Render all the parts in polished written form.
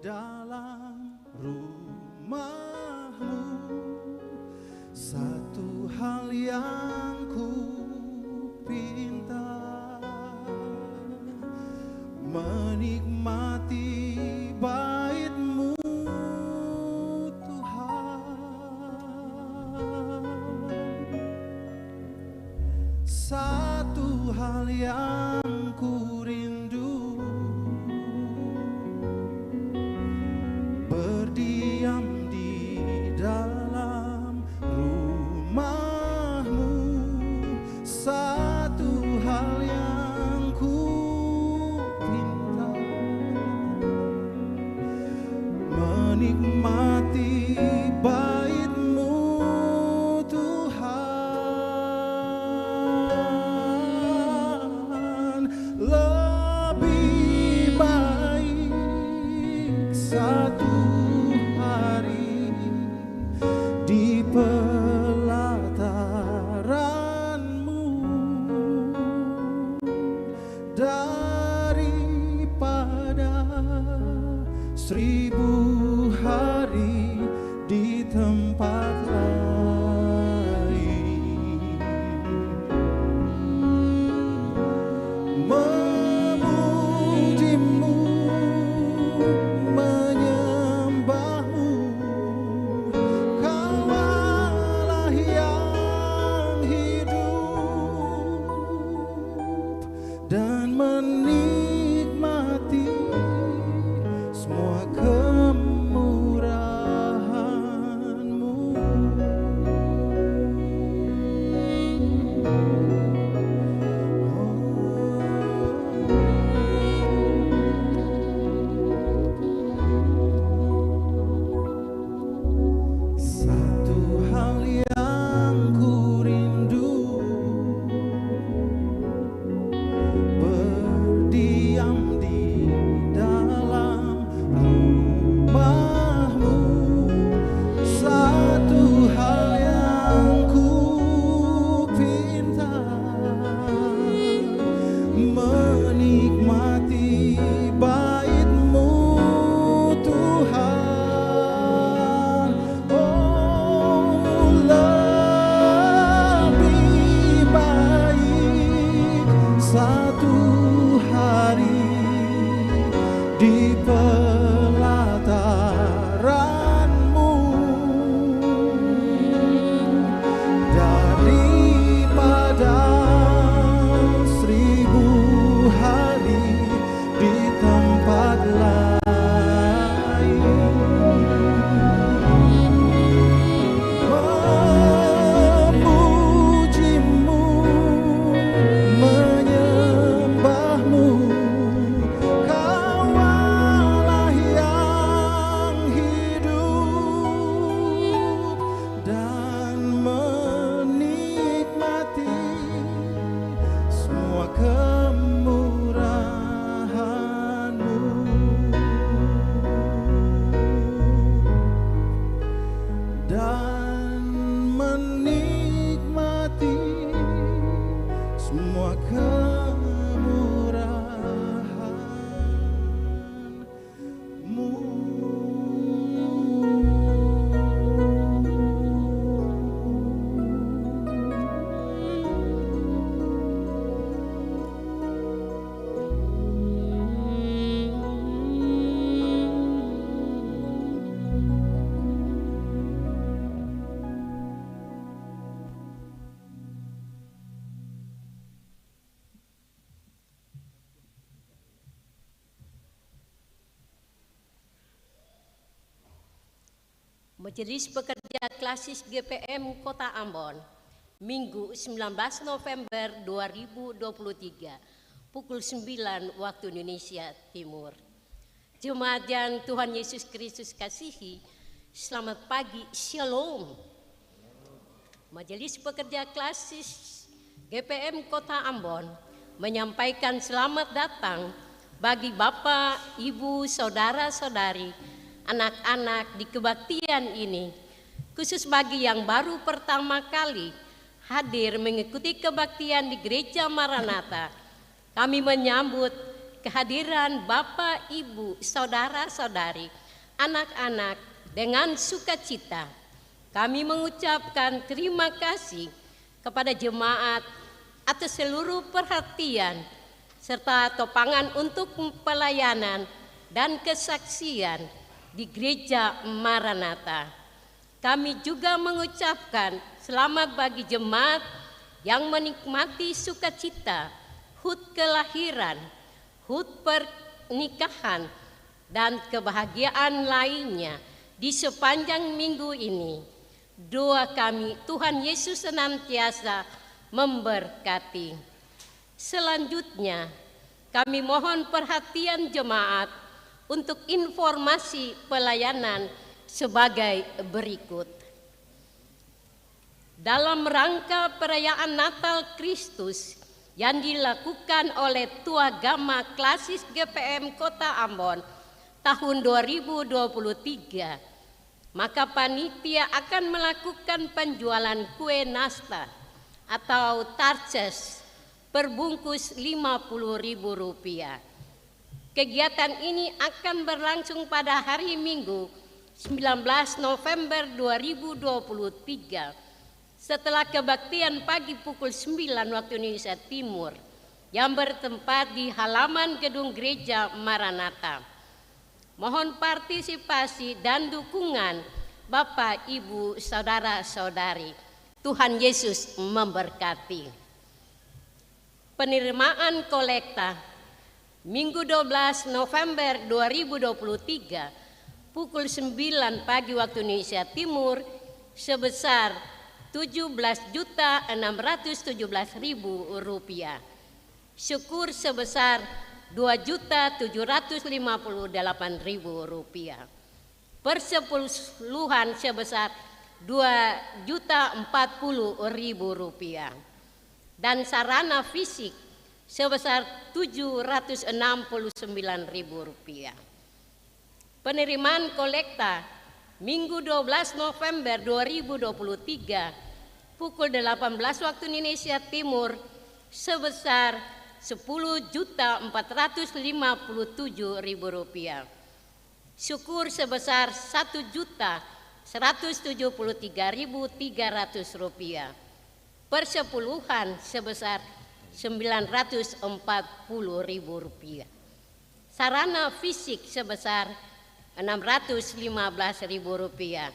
dalam rumahmu. Satu hal yang ku pinta, menikmati bait-Mu Tuhan. Satu hal yang ku rindu, berdiam di dalam rumah-Mu. Satu hal yang ku pinta, menikmati bait-Mu Tuhan. Lebih baik satu hari di pelataran-Mu daripada 1000 hari di tempat lain. Memuji-Mu, menyembah-Mu, Kau Allah yang hidup, dan menikmati semua kemurahan-Mu. Satu hal yang ku rindu, berdiam di dalam rumah-Mu. Satu hal yang ku pinta, menikmati bait-Mu Tuhan. Oh, lebih baik satu hari di pelataran-Mu daripada 1000 hari di tempat lain. Memuji-Mu, menyembah-Mu, Kau Allah yang hidup, dan menikmati semua kemurahan-Mu. Dan menikmati semua kemurahan-Mu. Majelis Pekerja Klasis GPM Kota Ambon, Minggu 19 November 2023, pukul 9 waktu Indonesia Timur. Jemaat yang Tuhan Yesus Kristus kasihi, selamat pagi, Shalom. Majelis Pekerja Klasis GPM Kota Ambon menyampaikan selamat datang bagi Bapak, Ibu, Saudara-saudari, anak-anak di kebaktian ini, khusus bagi yang baru pertama kali hadir mengikuti kebaktian di Gereja Maranatha. Kami menyambut kehadiran Bapak, Ibu, saudara-saudari, anak-anak dengan sukacita. Kami mengucapkan terima kasih kepada jemaat atas seluruh perhatian serta topangan untuk pelayanan dan kesaksian di Gereja Maranatha. Kami juga mengucapkan selamat bagi jemaat yang menikmati sukacita, HUT kelahiran, HUT pernikahan, dan kebahagiaan lainnya di sepanjang minggu ini. Doa kami, Tuhan Yesus senantiasa memberkati. Selanjutnya, kami mohon perhatian jemaat untuk informasi pelayanan sebagai berikut. Dalam rangka perayaan Natal Kristus yang dilakukan oleh Tuagama Klasis GPM Kota Ambon tahun 2023, maka panitia akan melakukan penjualan kue nastar atau tarces perbungkus Rp50.000. Kegiatan ini akan berlangsung pada hari Minggu 19 November 2023 setelah kebaktian pagi pukul 9 waktu Indonesia Timur yang bertempat di halaman gedung Gereja Maranatha. Mohon partisipasi dan dukungan Bapak, Ibu, saudara-saudari. Tuhan Yesus memberkati. Penerimaan kolekta Minggu 12 November 2023 pukul 9 pagi waktu Indonesia Timur sebesar Rp17.617.000. Syukur sebesar Rp2.758.000. Persepuluhan sebesar Rp2.040.000. Dan sarana fisik sebesar Rp769.000. Penerimaan kolekta Minggu 12 November 2023 pukul 18 waktu Indonesia Timur sebesar Rp10.457.000. Syukur sebesar Rp1.173.300. Persepuluhan sebesar Rp940.000. Sarana fisik sebesar Rp615.000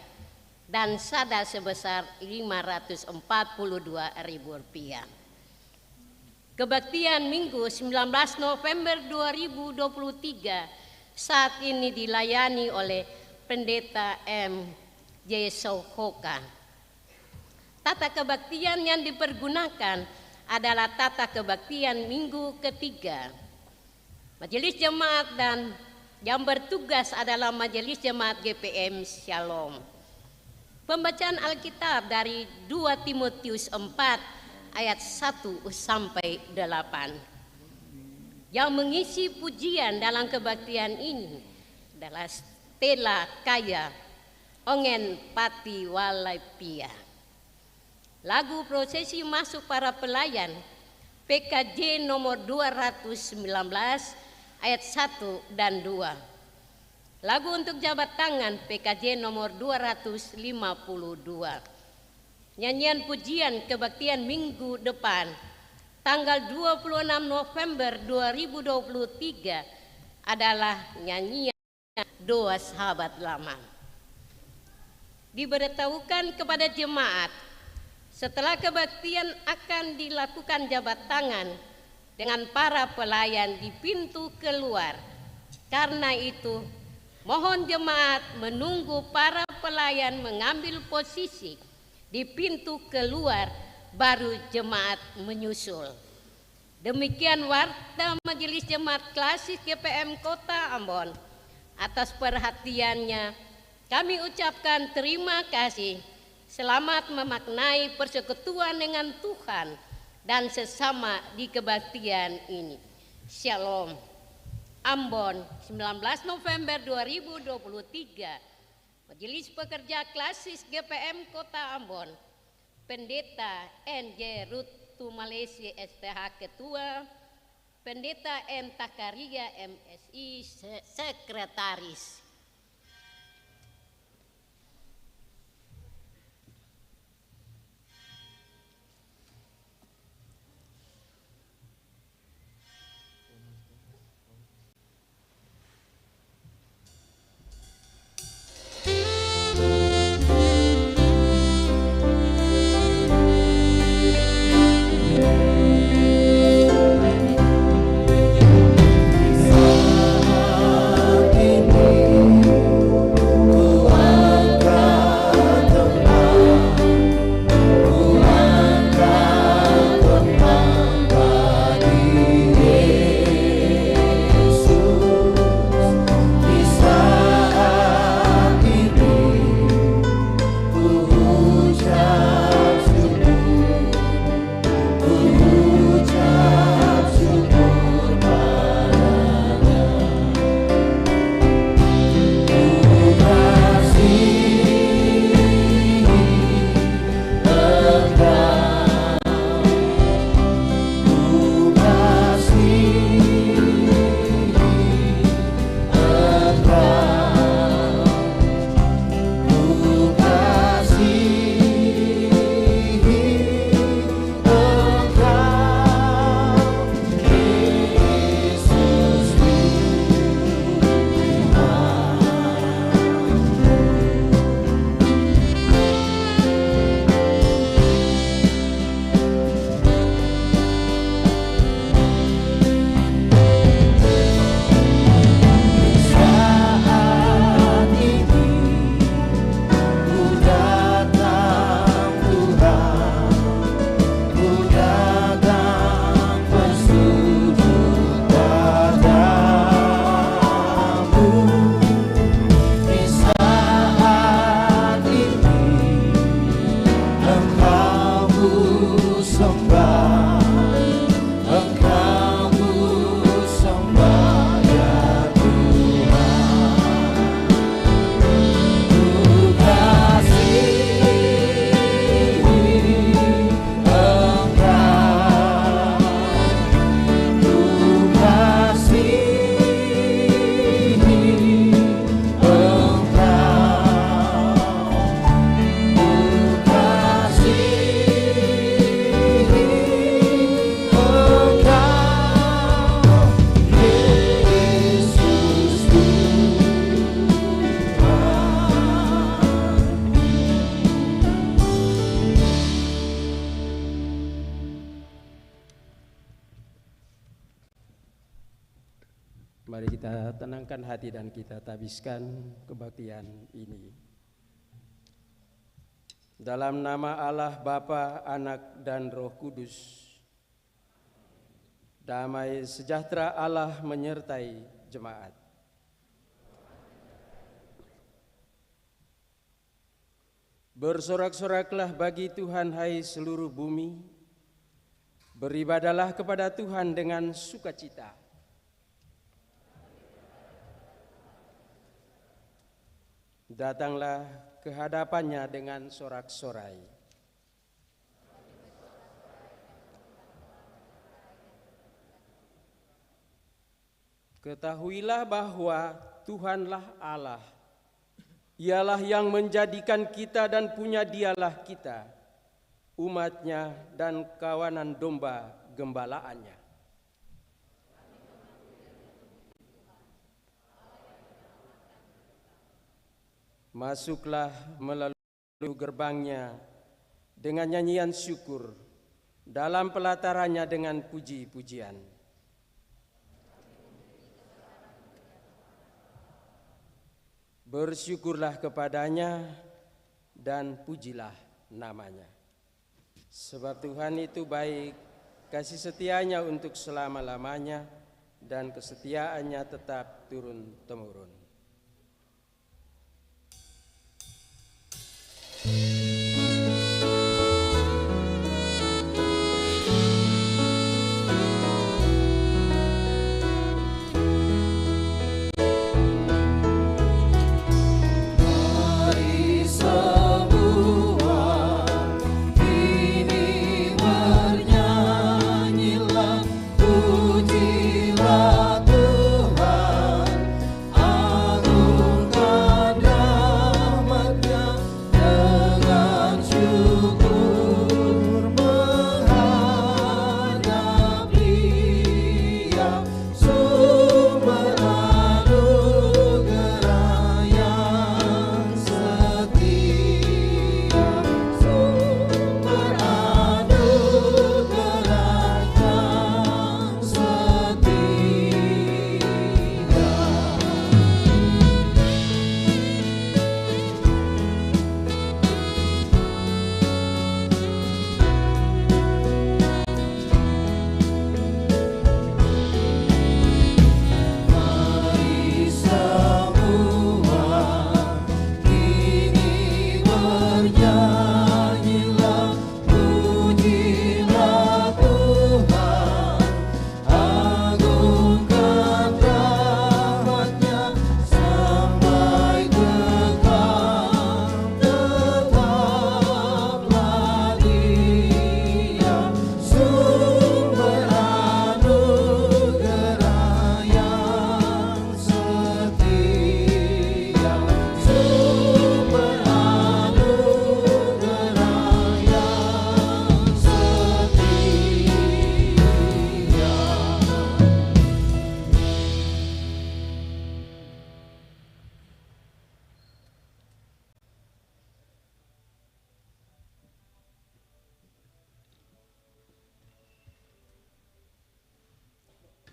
dan sada sebesar Rp542.000. Kebaktian Minggu 19 November 2023 saat ini dilayani oleh Pendeta M. J. Sohoka. Tata kebaktian yang dipergunakan adalah tata kebaktian minggu ketiga. Majelis jemaat dan yang bertugas adalah Majelis Jemaat GPM Shalom. Pembacaan Alkitab dari 2 Timotius 4 ayat 1 sampai 8. Yang mengisi pujian dalam kebaktian ini adalah Stella Kaya Ongen Pati Walaipia. Lagu prosesi masuk para pelayan PKJ nomor 219 ayat 1 dan 2. Lagu untuk jabat tangan PKJ nomor 252. Nyanyian pujian kebaktian minggu depan tanggal 26 November 2023 adalah nyanyian Doa Sahabat Lama. Diberitahukan kepada jemaat setelah kebaktian akan dilakukan jabat tangan dengan para pelayan di pintu keluar. Karena itu, mohon jemaat menunggu para pelayan mengambil posisi di pintu keluar, baru jemaat menyusul. Demikian warta Majelis Jemaat Klasis GPM Kota Ambon. Atas perhatiannya, kami ucapkan terima kasih. Selamat memaknai persekutuan dengan Tuhan dan sesama di kebaktian ini. Shalom. Ambon, 19 November 2023. Majelis Pekerja Klasis GPM Kota Ambon. Pendeta N.J. Rutu Malaysia STH Ketua. Pendeta M. Takaria, MSI, Sekretaris. Mari kita tenangkan hati dan kita tabiskan kebaktian ini. Dalam nama Allah Bapa, Anak, dan Roh Kudus, damai sejahtera Allah menyertai jemaat. Bersorak-soraklah bagi Tuhan, hai seluruh bumi. Beribadalah kepada Tuhan dengan sukacita. Datanglah ke hadapannya dengan sorak-sorai. Ketahuilah bahwa Tuhanlah Allah. Ialah yang menjadikan kita dan punya Dialah kita, umatnya dan kawanan domba gembalaannya. Masuklah melalui gerbangnya dengan nyanyian syukur, dalam pelatarannya dengan puji-pujian. Bersyukurlah kepadanya dan pujilah namanya. Sebab Tuhan itu baik, kasih setianya untuk selama-lamanya, dan kesetiaannya tetap turun-temurun. Puji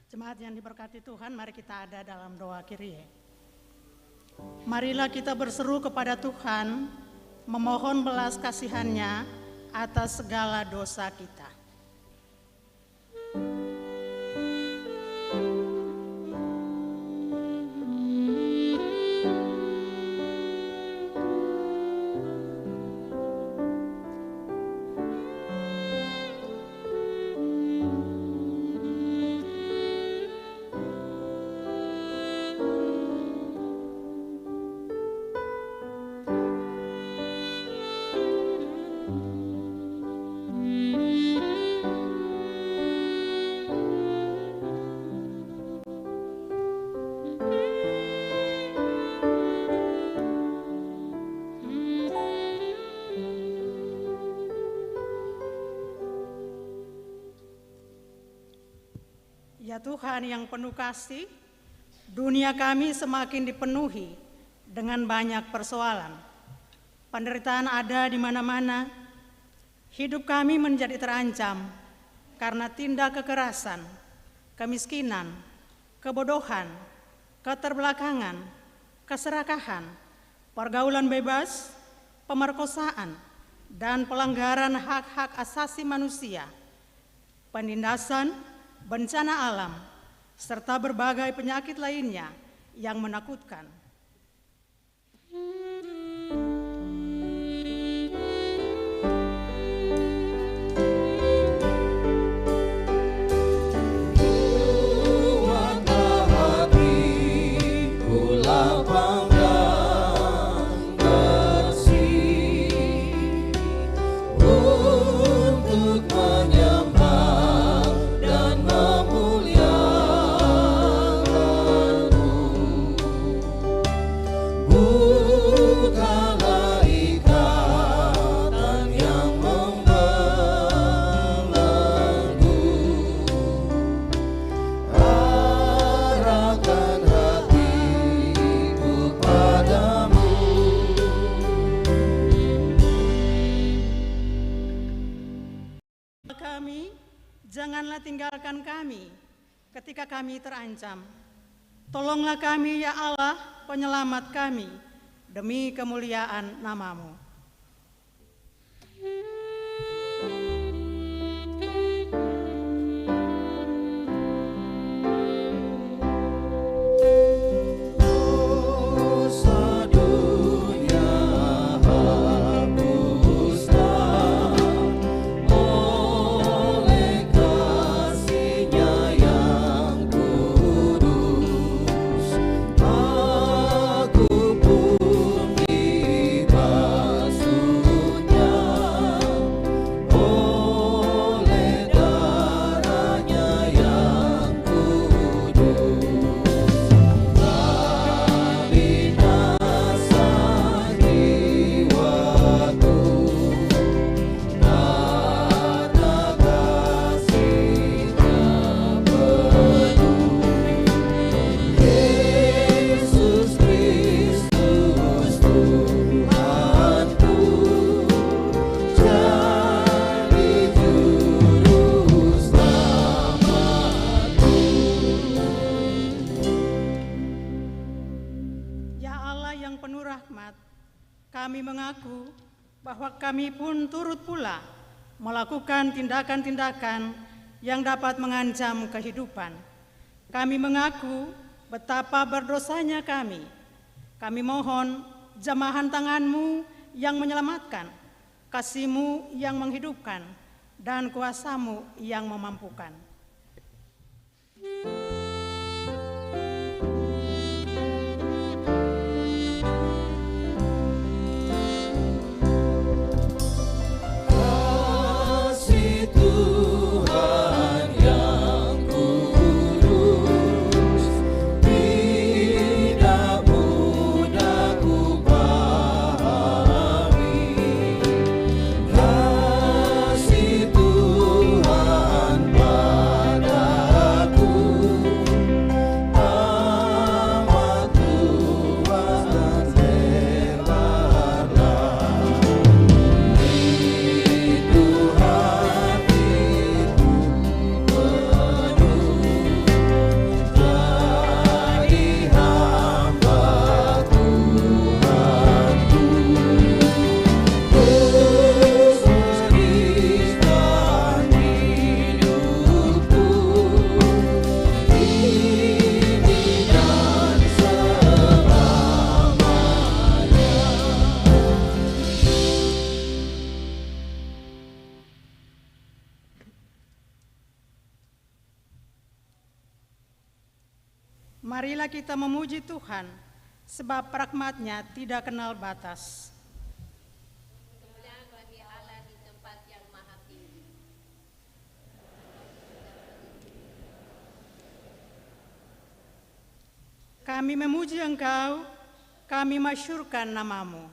Jemaat yang diberkati Tuhan, mari kita ada dalam doa Kyrie. Marilah kita berseru kepada Tuhan, memohon belas kasihan-Nya atas segala dosa kita. Ya Tuhan yang penuh kasih, dunia kami semakin dipenuhi dengan banyak persoalan. Penderitaan ada di mana-mana. Hidup kami menjadi terancam karena tindak kekerasan, kemiskinan, kebodohan, keterbelakangan, keserakahan, pergaulan bebas, pemerkosaan, dan pelanggaran hak-hak asasi manusia, penindasan, bencana alam, serta berbagai penyakit lainnya yang menakutkan. Janganlah tinggalkan kami ketika kami terancam. Tolonglah kami ya Allah, penyelamat kami, demi kemuliaan nama-Mu. Kami mengaku bahwa kami pun turut pula melakukan tindakan-tindakan yang dapat mengancam kehidupan. Kami mengaku betapa berdosanya kami. Kami mohon jamahan tangan-Mu yang menyelamatkan, kasih-Mu yang menghidupkan, dan kuasa-Mu yang memampukan. Kasih Tuhan Marilah kita memuji Tuhan, sebab rahmat-Nya tidak kenal batas. Kemuliaan bagi Allah di tempat yang maha tinggi. Kami memuji Engkau, kami masyurkan nama-Mu.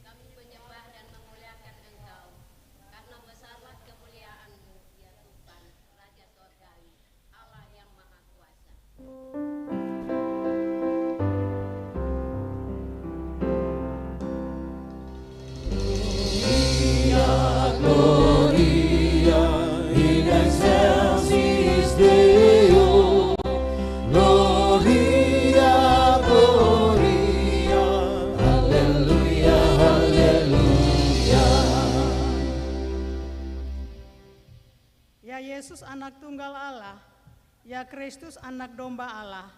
Kami menyembah dan memuliakan Engkau, karena besarlah kemuliaan-Mu, ya Tuhan, Raja Sorgawi, Allah yang Maha Kuasa. Gloria in excelsis Deo. Gloria, Gloria, Haleluya, Haleluya. Ya Yesus anak tunggal Allah, ya Kristus anak domba Allah,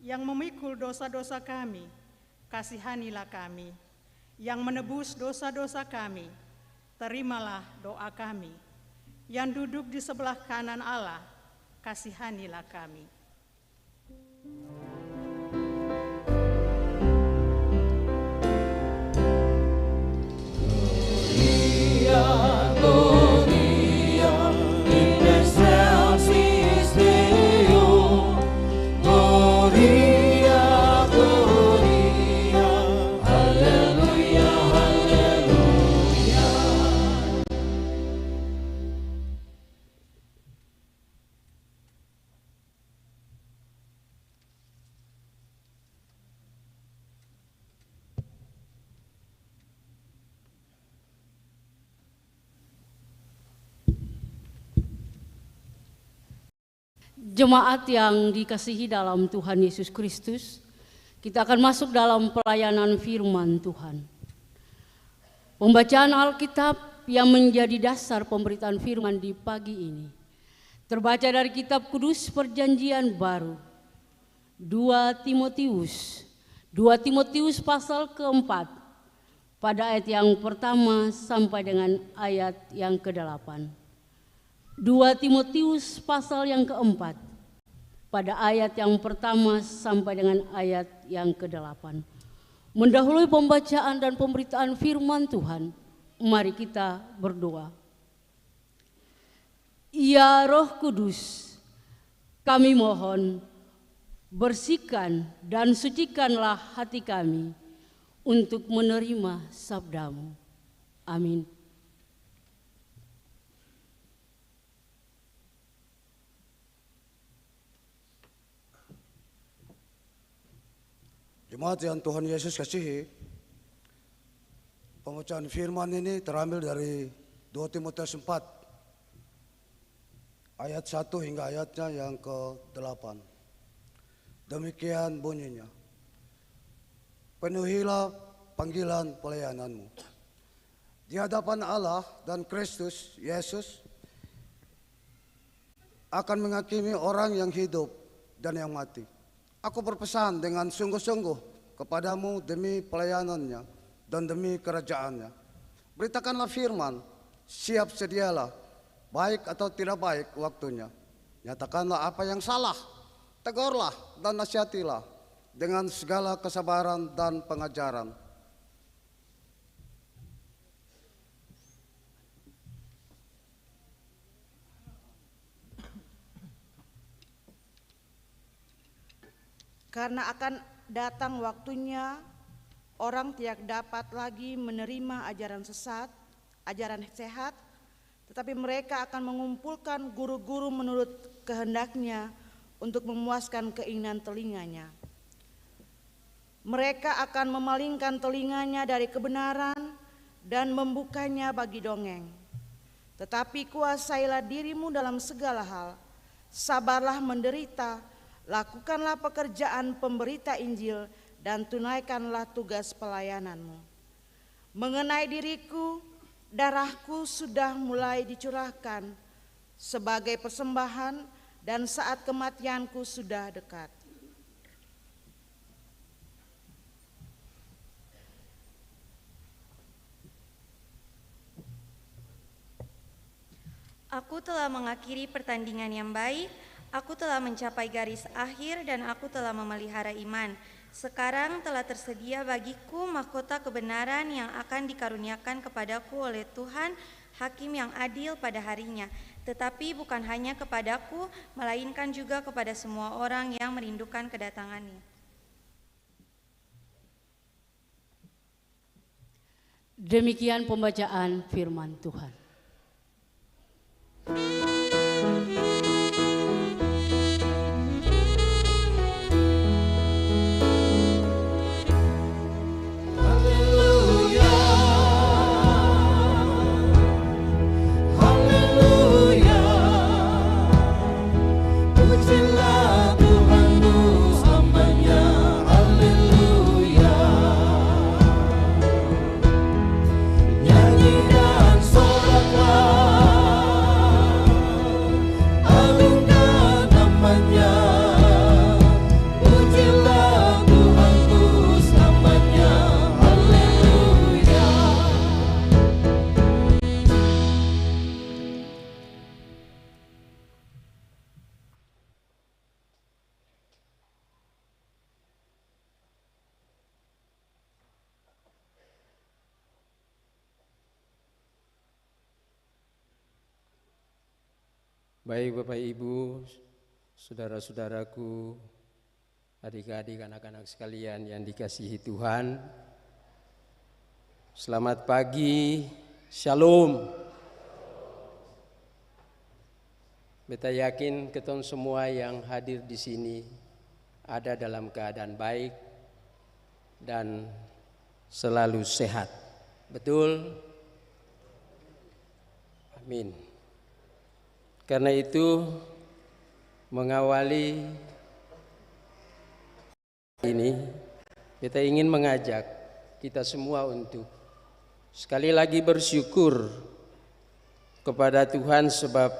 yang memikul dosa-dosa kami, kasihanilah kami. Yang menebus dosa-dosa kami, terimalah doa kami. Yang duduk di sebelah kanan Allah, kasihanilah kami. Gloria in excelsis Deo. Gloria, Gloria, Haleluya, Haleluya. Jemaat yang dikasihi dalam Tuhan Yesus Kristus, kita akan masuk dalam pelayanan firman Tuhan. Pembacaan Alkitab yang menjadi dasar pemberitaan firman di pagi ini terbaca dari kitab Kudus Perjanjian Baru, 2 Timotius pasal keempat, pada ayat yang pertama sampai dengan ayat yang ke-8. 2 Timotius pasal yang keempat, pada ayat yang pertama sampai dengan ayat yang ke-8. Mendahului pembacaan dan pemberitaan firman Tuhan, mari kita berdoa. Ya Roh Kudus, kami mohon, bersihkan dan sucikanlah hati kami untuk menerima sabda-Mu. Amin. Jemaat yang Tuhan Yesus kasihi, pembacaan firman ini terambil dari 2 Timotius 4 ayat 1 hingga ayatnya yang ke-8. Demikian bunyinya. Penuhilah panggilan pelayananmu di hadapan Allah dan Kristus Yesus akan menghakimi orang yang hidup dan yang mati. Aku berpesan dengan sungguh-sungguh kepadamu demi pelayanannya dan demi kerajaannya. Beritakanlah firman, siap sedialah, baik atau tidak baik waktunya. Nyatakanlah apa yang salah, tegurlah dan nasihatilah dengan segala kesabaran dan pengajaran. Karena akan datang waktunya orang tidak dapat lagi menerima ajaran sesat, ajaran sehat, tetapi mereka akan mengumpulkan guru-guru menurut kehendaknya untuk memuaskan keinginan telinganya. Mereka akan memalingkan telinganya dari kebenaran dan membukanya bagi dongeng. Tetapi kuasailah dirimu dalam segala hal, sabarlah menderita, lakukanlah pekerjaan pemberita Injil dan tunaikanlah tugas pelayananmu. Mengenai diriku, darahku sudah mulai dicurahkan sebagai persembahan dan saat kematianku sudah dekat. Aku telah mengakhiri pertandingan yang baik, Aku telah mencapai garis akhir dan aku telah memelihara iman. Sekarang telah tersedia bagiku mahkota kebenaran yang akan dikaruniakan kepadaku oleh Tuhan, Hakim yang adil pada harinya. Tetapi bukan hanya kepadaku, melainkan juga kepada semua orang yang merindukan kedatangannya. Demikian pembacaan firman Tuhan. Baik Bapak Ibu, saudara-saudaraku, adik-adik, anak-anak sekalian yang dikasihi Tuhan. Selamat pagi, Shalom. Beta yakin ketong semua yang hadir di sini ada dalam keadaan baik dan selalu sehat. Betul? Amin. Karena itu mengawali ini, kita ingin mengajak kita semua untuk sekali lagi bersyukur kepada Tuhan, sebab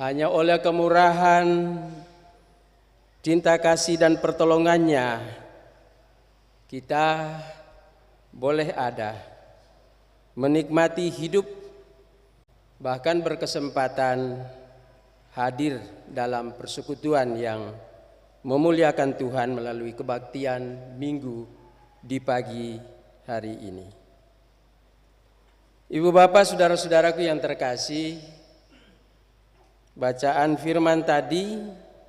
hanya oleh kemurahan, cinta kasih dan pertolongannya kita boleh ada, menikmati hidup, bahkan berkesempatan hadir dalam persekutuan yang memuliakan Tuhan melalui kebaktian Minggu di pagi hari ini. Ibu bapak, saudara-saudaraku yang terkasih, bacaan firman tadi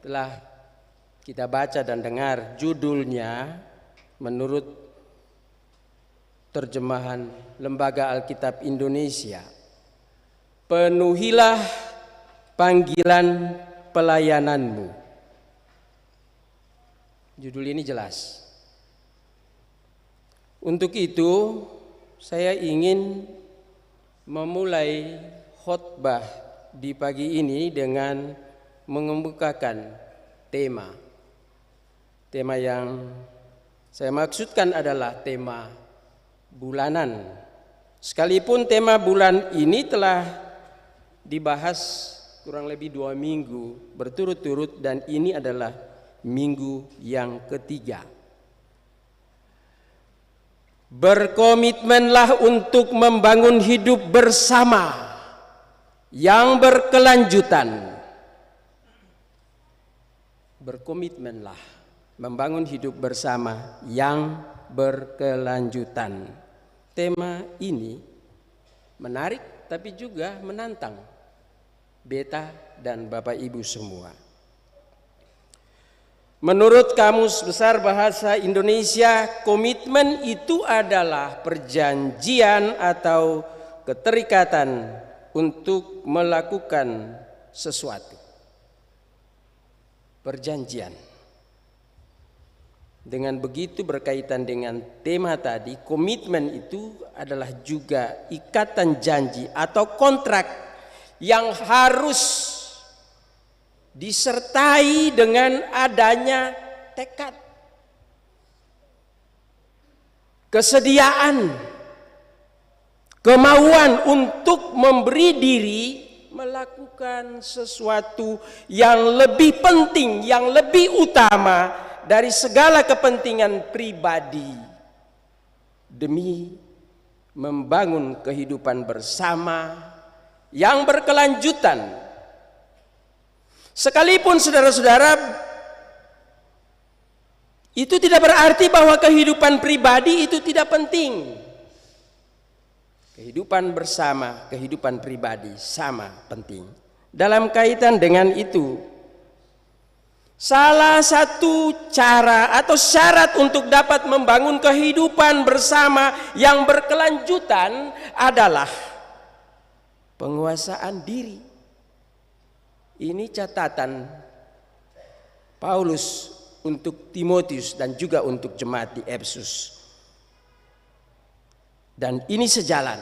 telah kita baca dan dengar. Judulnya menurut terjemahan Lembaga Alkitab Indonesia, penuhilah panggilan pelayananmu. Judul ini jelas. Untuk itu saya ingin memulai khotbah di pagi ini dengan mengemukakan tema. Tema yang saya maksudkan adalah tema bulanan. Sekalipun tema bulan ini telah dibahas kurang lebih 2 minggu berturut-turut dan ini adalah minggu yang ketiga. Berkomitmenlah untuk membangun hidup bersama yang berkelanjutan. Berkomitmenlah membangun hidup bersama yang berkelanjutan. Tema ini menarik tapi juga menantang beta dan Bapak Ibu semua. Menurut Kamus Besar Bahasa Indonesia, komitmen itu adalah perjanjian atau keterikatan untuk melakukan sesuatu. Perjanjian. Dengan begitu berkaitan dengan tema tadi, komitmen itu adalah juga ikatan janji atau kontrak yang harus disertai dengan adanya tekad, kesediaan, kemauan untuk memberi diri melakukan sesuatu yang lebih penting, yang lebih utama dari segala kepentingan pribadi demi membangun kehidupan bersama yang berkelanjutan. Sekalipun saudara-saudara, itu tidak berarti bahwa kehidupan pribadi itu tidak penting. Kehidupan bersama, kehidupan pribadi sama penting. Dalam kaitan dengan itu, salah satu cara atau syarat untuk dapat membangun kehidupan bersama yang berkelanjutan adalah penguasaan diri. Ini catatan Paulus untuk Timotius dan juga untuk jemaat di Efesus. Dan ini sejalan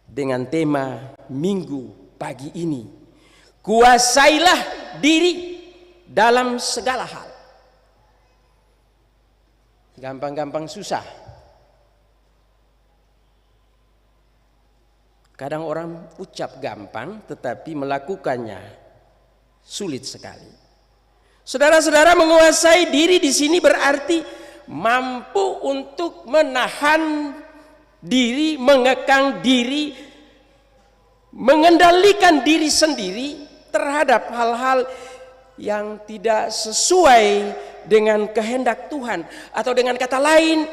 dengan tema minggu pagi ini. Kuasailah diri dalam segala hal. Gampang-gampang susah. Kadang orang ucap gampang tetapi melakukannya sulit sekali. Saudara-saudara, menguasai diri di sini berarti mampu untuk menahan diri, mengekang diri, mengendalikan diri sendiri terhadap hal-hal yang tidak sesuai dengan kehendak Tuhan. Atau dengan kata lain,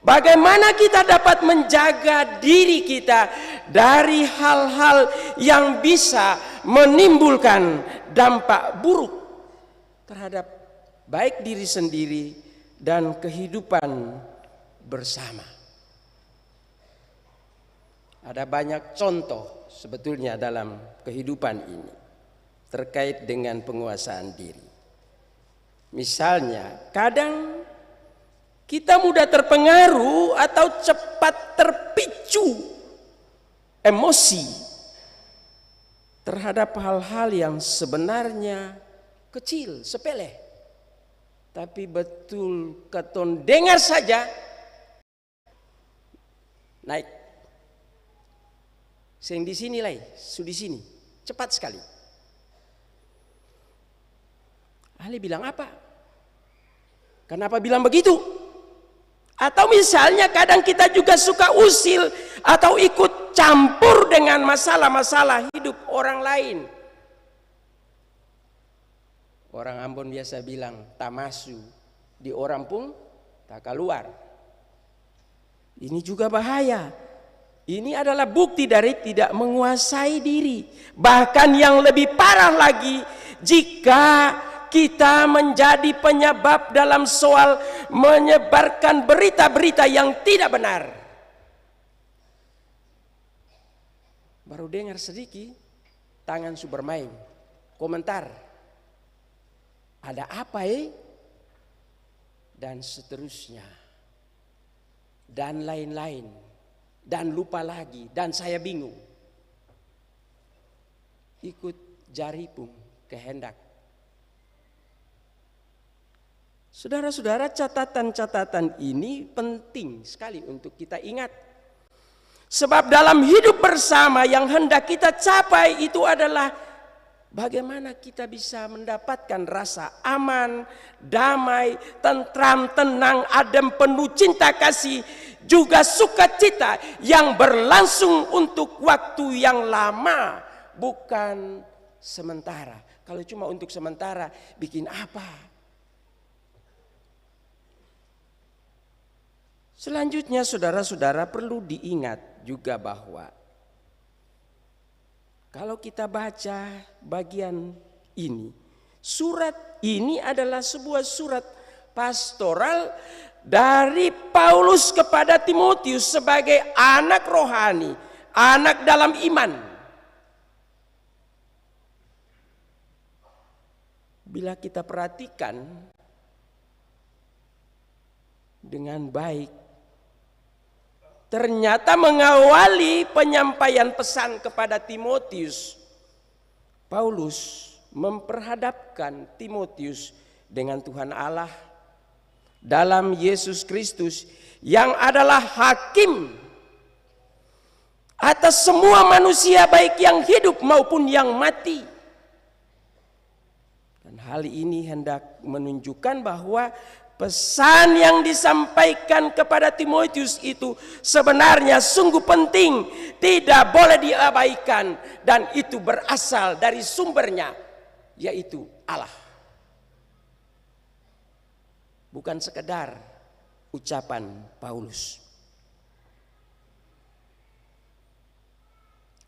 bagaimana kita dapat menjaga diri kita dari hal-hal yang bisa menimbulkan dampak buruk terhadap baik diri sendiri dan kehidupan bersama. Ada banyak contoh sebetulnya dalam kehidupan ini terkait dengan penguasaan diri. Misalnya, kadang kita mudah terpengaruh atau cepat terpicu emosi terhadap hal-hal yang sebenarnya kecil, sepele. Tapi betul keton dengar saja naik. Sing di sini lah, di sini, cepat sekali. Ahli bilang apa? Kenapa bilang begitu? Atau misalnya kadang kita juga suka usil atau ikut campur dengan masalah-masalah hidup orang lain. Orang Ambon biasa bilang tamasu, di orang pun tak keluar. Ini juga bahaya. Ini adalah bukti dari tidak menguasai diri. Bahkan yang lebih parah lagi, jika kita menjadi penyebab dalam soal menyebarkan berita-berita yang tidak benar. Baru dengar sedikit, tangan su bermain, komentar. Ada apa dan seterusnya. Dan lain-lain. Dan lupa lagi. Dan saya bingung. Ikut jari pun kehendak. Saudara-saudara, catatan-catatan ini penting sekali untuk kita ingat. Sebab dalam hidup bersama yang hendak kita capai itu adalah bagaimana kita bisa mendapatkan rasa aman, damai, tentram, tenang, adem, penuh cinta kasih, juga sukacita yang berlangsung untuk waktu yang lama, bukan sementara. Kalau cuma untuk sementara, bikin apa? Selanjutnya saudara-saudara perlu diingat juga bahwa kalau kita baca bagian ini, surat ini adalah sebuah surat pastoral dari Paulus kepada Timotius sebagai anak rohani, anak dalam iman. Bila kita perhatikan dengan baik, ternyata mengawali penyampaian pesan kepada Timotius, Paulus memperhadapkan Timotius dengan Tuhan Allah dalam Yesus Kristus yang adalah hakim atas semua manusia baik yang hidup maupun yang mati. Dan hal ini hendak menunjukkan bahwa pesan yang disampaikan kepada Timotius itu sebenarnya sungguh penting, tidak boleh diabaikan, dan itu berasal dari sumbernya yaitu Allah. Bukan sekedar ucapan Paulus.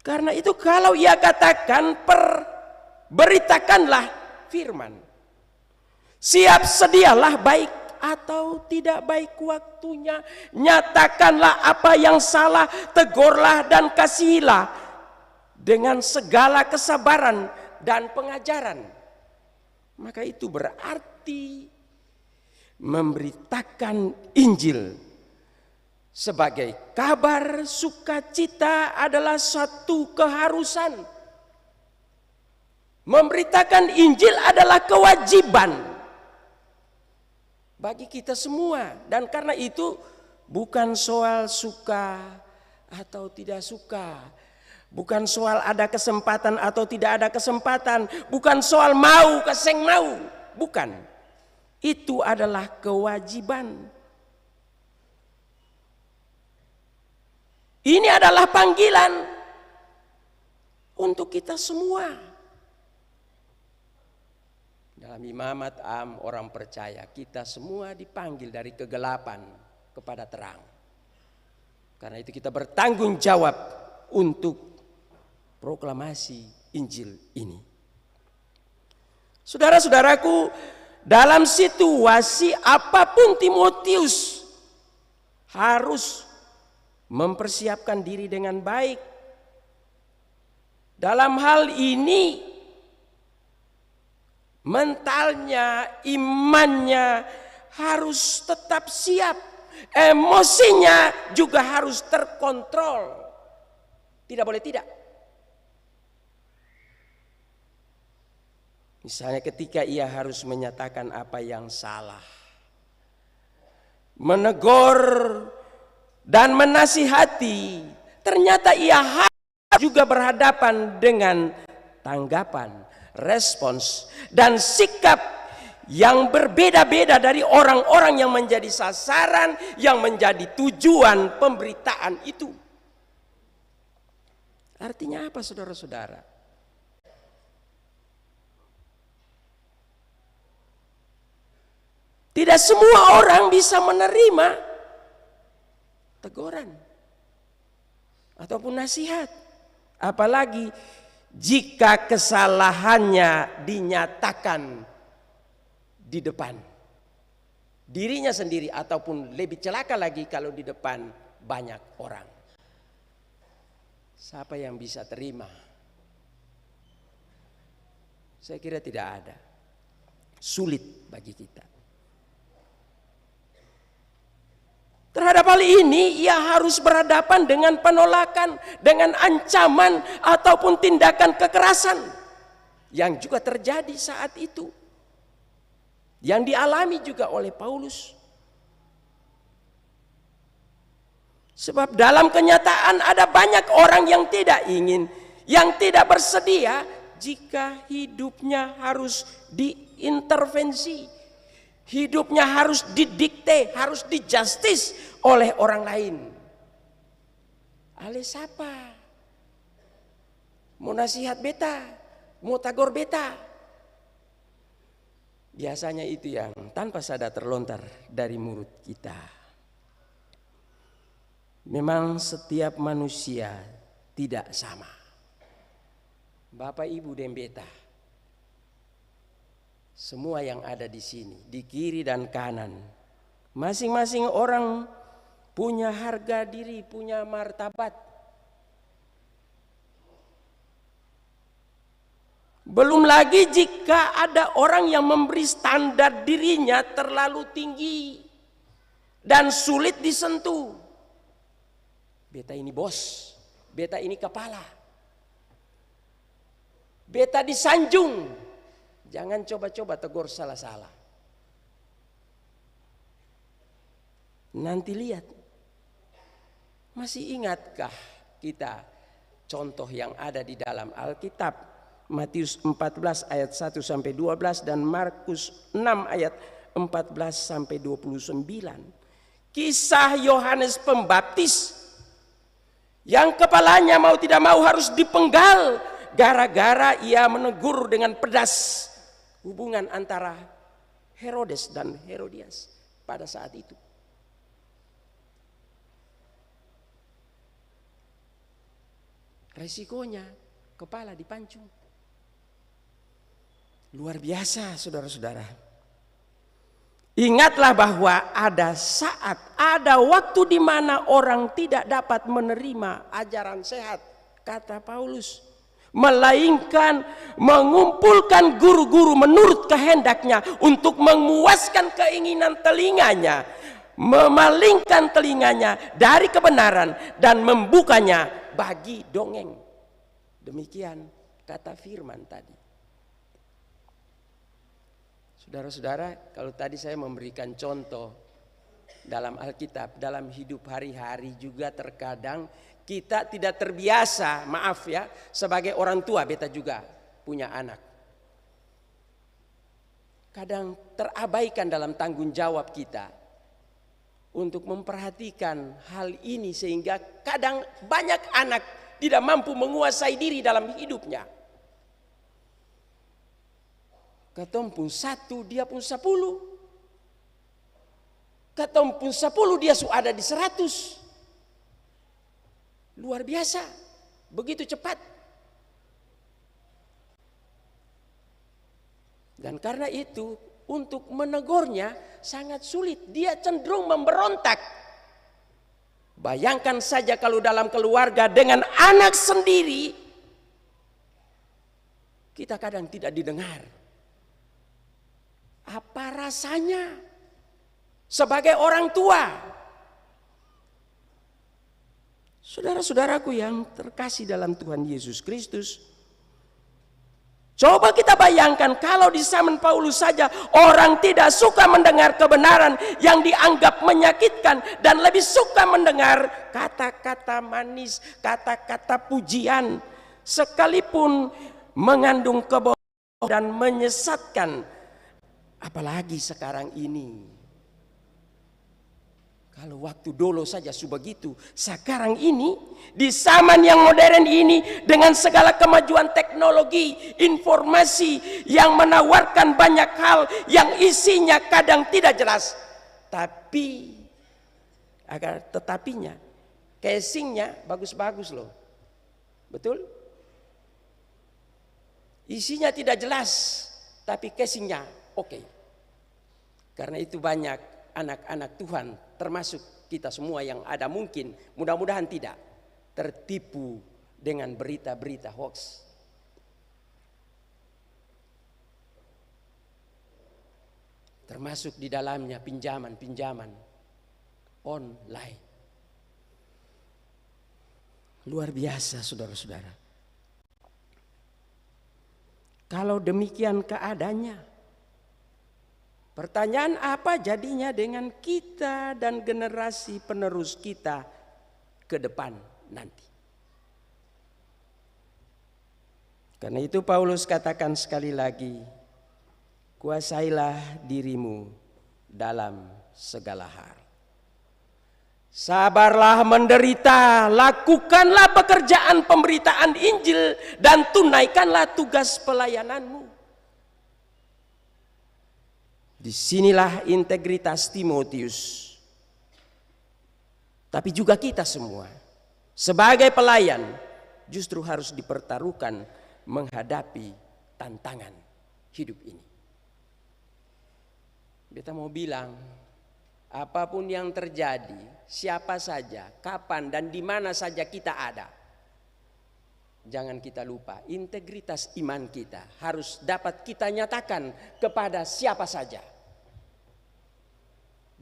Karena itu kalau ia katakan beritakanlah firman. Siap sedialah baik atau tidak baik waktunya. Nyatakanlah apa yang salah, tegurlah dan kasihilah dengan segala kesabaran dan pengajaran. Maka itu berarti memberitakan Injil sebagai kabar sukacita adalah satu keharusan. Memberitakan Injil adalah kewajiban bagi kita semua. Dan karena itu bukan soal suka atau tidak suka. Bukan soal ada kesempatan atau tidak ada kesempatan. Bukan soal mau keseng mau. Bukan. Itu adalah kewajiban. Ini adalah panggilan untuk kita semua. Dalam imamat am orang percaya kita semua dipanggil dari kegelapan kepada terang. Karena itu kita bertanggung jawab untuk proklamasi Injil ini. Saudara-saudaraku, dalam situasi apapun Timotius harus mempersiapkan diri dengan baik. Dalam hal ini mentalnya, imannya harus tetap siap. Emosinya juga harus terkontrol. Tidak boleh tidak. Misalnya ketika ia harus menyatakan apa yang salah, menegur dan menasihati, ternyata ia harus juga berhadapan dengan tanggapan, respons dan sikap yang berbeda-beda dari orang-orang yang menjadi sasaran, yang menjadi tujuan pemberitaan itu. Artinya apa, saudara-saudara? Tidak semua orang bisa menerima teguran ataupun nasihat, apalagi jika kesalahannya dinyatakan di depan dirinya sendiri, ataupun lebih celaka lagi kalau di depan banyak orang. Siapa yang bisa terima? Saya kira tidak ada. Sulit bagi kita. Terhadap hal ini ia harus berhadapan dengan penolakan, dengan ancaman ataupun tindakan kekerasan yang juga terjadi saat itu, yang dialami juga oleh Paulus. Sebab dalam kenyataan ada banyak orang yang tidak ingin, yang tidak bersedia jika hidupnya harus diintervensi. Hidupnya harus didikte, harus dijustis oleh orang lain. Ale siapa? Mau nasihat beta, mau tagor beta. Biasanya itu yang tanpa sadar terlontar dari mulut kita. Memang setiap manusia tidak sama. Bapak, Ibu, dan beta, semua yang ada di sini, di kiri dan kanan, masing-masing orang punya harga diri, punya martabat. Belum lagi jika ada orang yang memberi standar dirinya terlalu tinggi dan sulit disentuh. Beta ini bos, beta ini kepala, beta disanjung. Jangan coba-coba tegur salah-salah. Nanti lihat. Masih ingatkah kita contoh yang ada di dalam Alkitab? Matius 14 ayat 1 sampai 12 dan Markus 6 ayat 14 sampai 29. Kisah Yohanes Pembaptis yang kepalanya mau tidak mau harus dipenggal gara-gara ia menegur dengan pedas hubungan antara Herodes dan Herodias pada saat itu. Resikonya kepala dipancung. Luar biasa, saudara-saudara. Ingatlah bahwa ada saat, ada waktu di mana orang tidak dapat menerima ajaran sehat, kata Paulus, melainkan mengumpulkan guru-guru menurut kehendaknya untuk memuaskan keinginan telinganya, memalingkan telinganya dari kebenaran dan membukanya bagi dongeng. Demikian kata firman tadi. Saudara-saudara, kalau tadi saya memberikan contoh dalam Alkitab, dalam hidup hari-hari juga terkadang kita tidak terbiasa, maaf ya, sebagai orang tua, beta juga punya anak. Kadang terabaikan dalam tanggung jawab kita untuk memperhatikan hal ini sehingga kadang banyak anak tidak mampu menguasai diri dalam hidupnya. Katong pun 1, dia pun 10. Katong pun 10, dia sudah ada di 100. Luar biasa, begitu cepat. Dan karena itu untuk menegurnya sangat sulit, dia cenderung memberontak. Bayangkan saja kalau dalam keluarga dengan anak sendiri, kita kadang tidak didengar. Apa rasanya sebagai orang tua? Saudara-saudaraku yang terkasih dalam Tuhan Yesus Kristus, coba kita bayangkan kalau di zaman Paulus saja orang tidak suka mendengar kebenaran yang dianggap menyakitkan dan lebih suka mendengar kata-kata manis, kata-kata pujian, sekalipun mengandung kebohongan dan menyesatkan. Apalagi sekarang ini. Kalau waktu dulu saja begitu, sekarang ini di zaman yang modern ini dengan segala kemajuan teknologi, informasi yang menawarkan banyak hal yang isinya kadang tidak jelas, tapi agar tetapinya, casingnya bagus-bagus loh, betul? Isinya tidak jelas, tapi casingnya oke. Karena itu banyak anak-anak Tuhan termasuk kita semua yang ada mungkin, mudah-mudahan tidak tertipu dengan berita-berita hoax. Termasuk di dalamnya pinjaman-pinjaman online. Luar biasa saudara-saudara. Kalau demikian keadaannya, pertanyaan apa jadinya dengan kita dan generasi penerus kita ke depan nanti? Karena itu Paulus katakan sekali lagi, kuasailah dirimu dalam segala hal. Sabarlah menderita, lakukanlah pekerjaan pemberitaan Injil dan tunaikanlah tugas pelayananmu. Disinilah integritas Timotius. Tapi juga kita semua sebagai pelayan justru harus dipertaruhkan menghadapi tantangan hidup ini. Beta mau bilang, apapun yang terjadi, siapa saja, kapan dan di mana saja kita ada, jangan kita lupa integritas iman kita harus dapat kita nyatakan kepada siapa saja.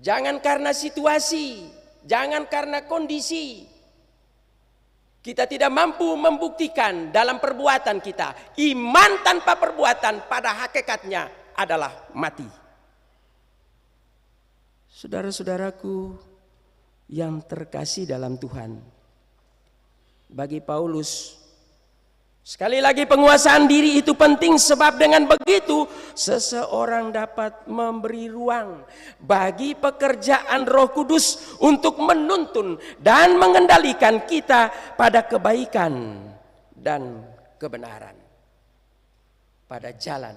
Jangan karena situasi, jangan karena kondisi kita tidak mampu membuktikan dalam perbuatan kita. Iman tanpa perbuatan pada hakikatnya adalah mati. Saudara-saudaraku yang terkasih dalam Tuhan, bagi Paulus sekali lagi penguasaan diri itu penting, sebab dengan begitu seseorang dapat memberi ruang bagi pekerjaan Roh Kudus untuk menuntun dan mengendalikan kita pada kebaikan dan kebenaran, pada jalan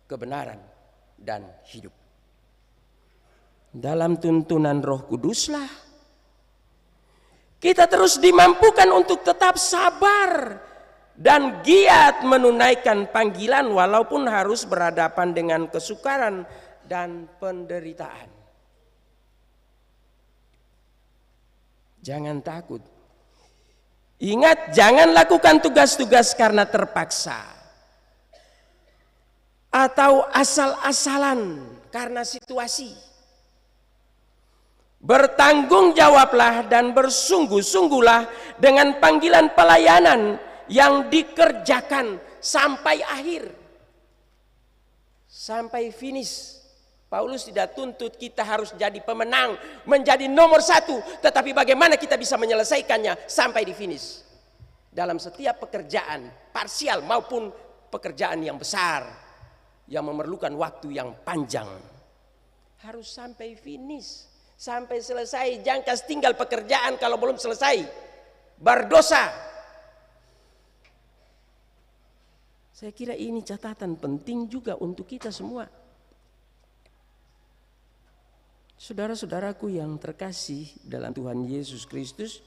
kebenaran dan hidup. Dalam tuntunan Roh Kuduslah kita terus dimampukan untuk tetap sabar dan giat menunaikan panggilan walaupun harus berhadapan dengan kesukaran dan penderitaan. Jangan takut. Ingat, jangan lakukan tugas-tugas karena terpaksa atau asal-asalan karena situasi. Bertanggung jawablah dan bersungguh-sungguhlah dengan panggilan pelayanan yang dikerjakan sampai akhir, sampai finish. Paulus tidak tuntut kita harus jadi pemenang, menjadi nomor satu, tetapi bagaimana kita bisa menyelesaikannya sampai di finish. Dalam setiap pekerjaan, parsial maupun pekerjaan yang besar, yang memerlukan waktu yang panjang, harus sampai finish. Sampai selesai, jangan tinggal pekerjaan kalau belum selesai, berdosa. Saya kira ini catatan penting juga untuk kita semua. Saudara-saudaraku yang terkasih dalam Tuhan Yesus Kristus,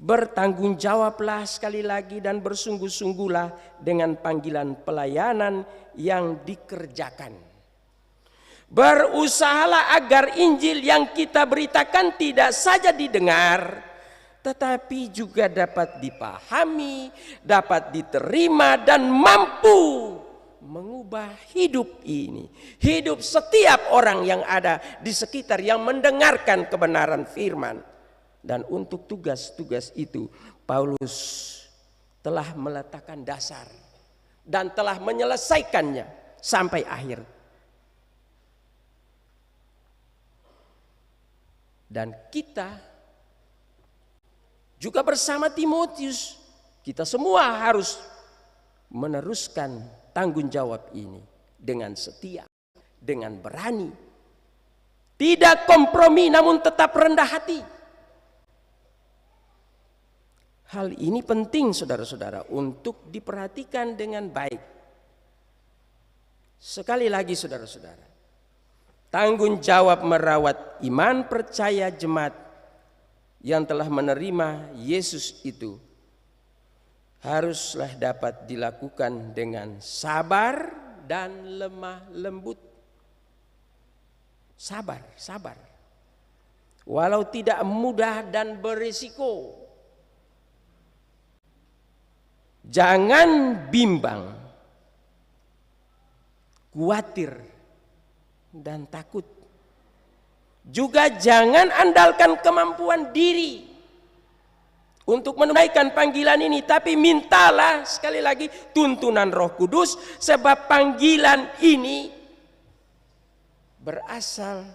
bertanggung jawablah sekali lagi dan bersungguh-sungguhlah dengan panggilan pelayanan yang dikerjakan. Berusahalah agar Injil yang kita beritakan tidak saja didengar, tetapi juga dapat dipahami, dapat diterima dan mampu mengubah hidup ini. Hidup setiap orang yang ada di sekitar yang mendengarkan kebenaran firman. Dan untuk tugas-tugas itu Paulus telah meletakkan dasar dan telah menyelesaikannya sampai akhir. Dan kita juga bersama Timotius, kita semua harus meneruskan tanggung jawab ini dengan setia, dengan berani, tidak kompromi namun tetap rendah hati. Hal ini penting saudara-saudara untuk diperhatikan dengan baik. Sekali lagi saudara-saudara, tanggung jawab merawat iman percaya jemaat yang telah menerima Yesus itu haruslah dapat dilakukan dengan sabar dan lemah lembut. Sabar, sabar. Walau tidak mudah dan berisiko. Jangan bimbang, khawatir, dan takut. Juga jangan andalkan kemampuan diri untuk menunaikan panggilan ini, tapi mintalah sekali lagi tuntunan Roh Kudus, sebab panggilan ini berasal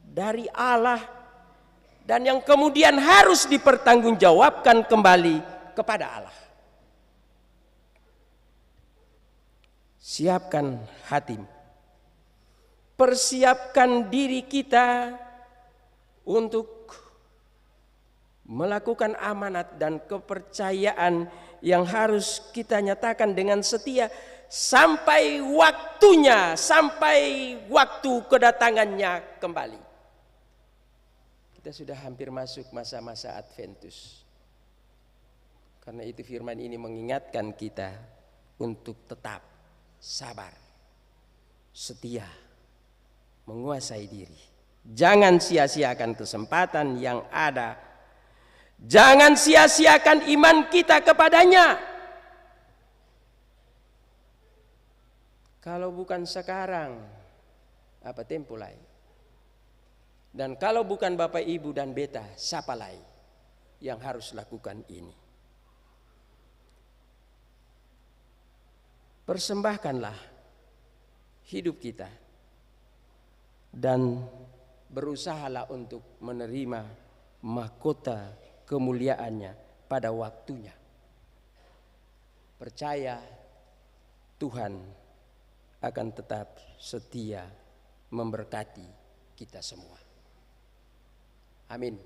dari Allah dan yang kemudian harus dipertanggungjawabkan kembali kepada Allah. Siapkan hatimu, persiapkan diri kita untuk melakukan amanat dan kepercayaan yang harus kita nyatakan dengan setia sampai waktunya, sampai waktu kedatangannya kembali. Kita sudah hampir masuk masa-masa Adventus. Karena itu firman ini mengingatkan kita untuk tetap sabar, setia, menguasai diri. Jangan sia-siakan kesempatan yang ada. Jangan sia-siakan iman kita kepadanya. Kalau bukan sekarang, apa tempo lain? Dan kalau bukan Bapak, Ibu, dan Beta, siapa lain yang harus lakukan ini? Persembahkanlah hidup kita dan berusahalah untuk menerima mahkota kemuliaannya pada waktunya. Percaya Tuhan akan tetap setia memberkati kita semua. Amin.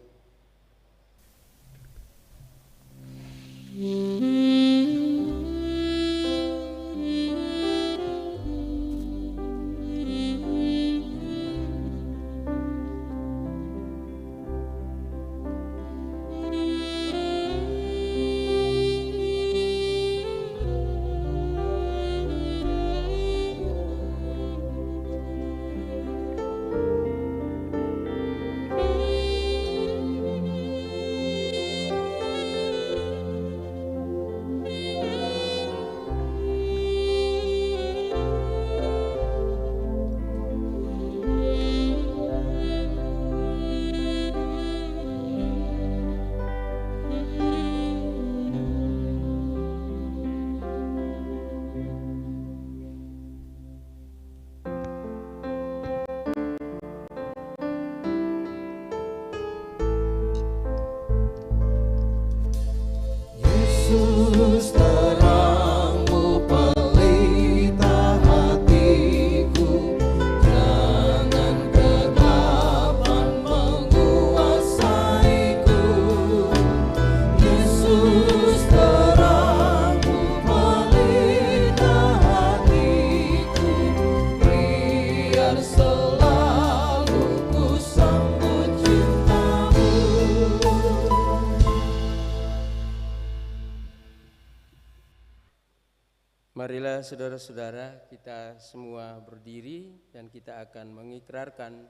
Marilah saudara-saudara kita semua berdiri dan kita akan mengikrarkan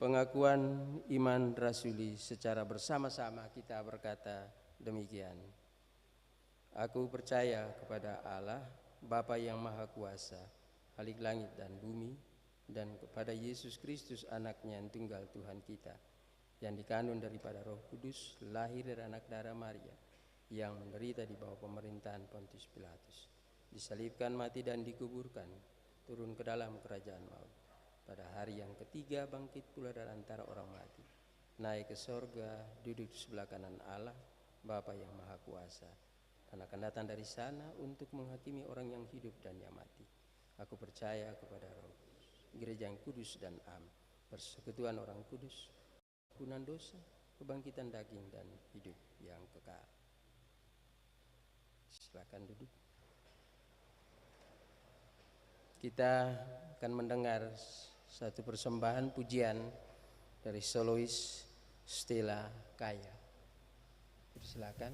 pengakuan iman rasuli secara bersama-sama. Kita berkata demikian. Aku percaya kepada Allah, Bapa yang Maha Kuasa, Khalik langit dan bumi, dan kepada Yesus Kristus anaknya yang tunggal Tuhan kita, yang dikandung daripada Roh Kudus, lahir dari anak darah Maria, yang menderita di bawah pemerintahan Pontius Pilatus, disalibkan, mati dan dikuburkan, turun ke dalam kerajaan maut. Pada hari yang ketiga bangkit pula dari antara orang mati, naik ke sorga, duduk di sebelah kanan Allah, Bapa yang Maha Kuasa, dan akan datang dari sana untuk menghakimi orang yang hidup dan yang mati. Aku percaya kepada Roh Kudus, gereja yang kudus dan am, persekutuan orang kudus, ampunan dosa, kebangkitan daging dan hidup yang kekal. Silakan duduk. Kita akan mendengar satu persembahan pujian dari solois Stella Kaya. Silakan.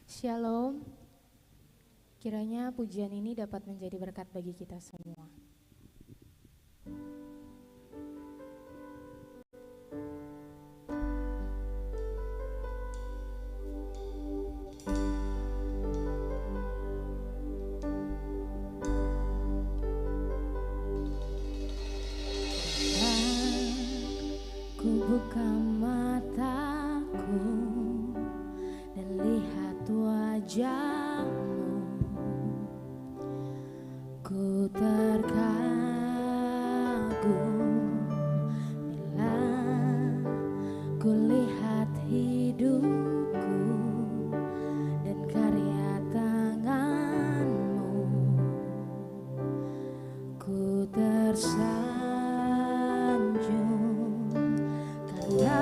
Shalom. Kiranya pujian ini dapat menjadi berkat bagi kita semua. Ku buka mataku dan lihat wajahmu, ku terkagum bila ku lihat hidupku dan karya tanganmu, ku tersanjung karena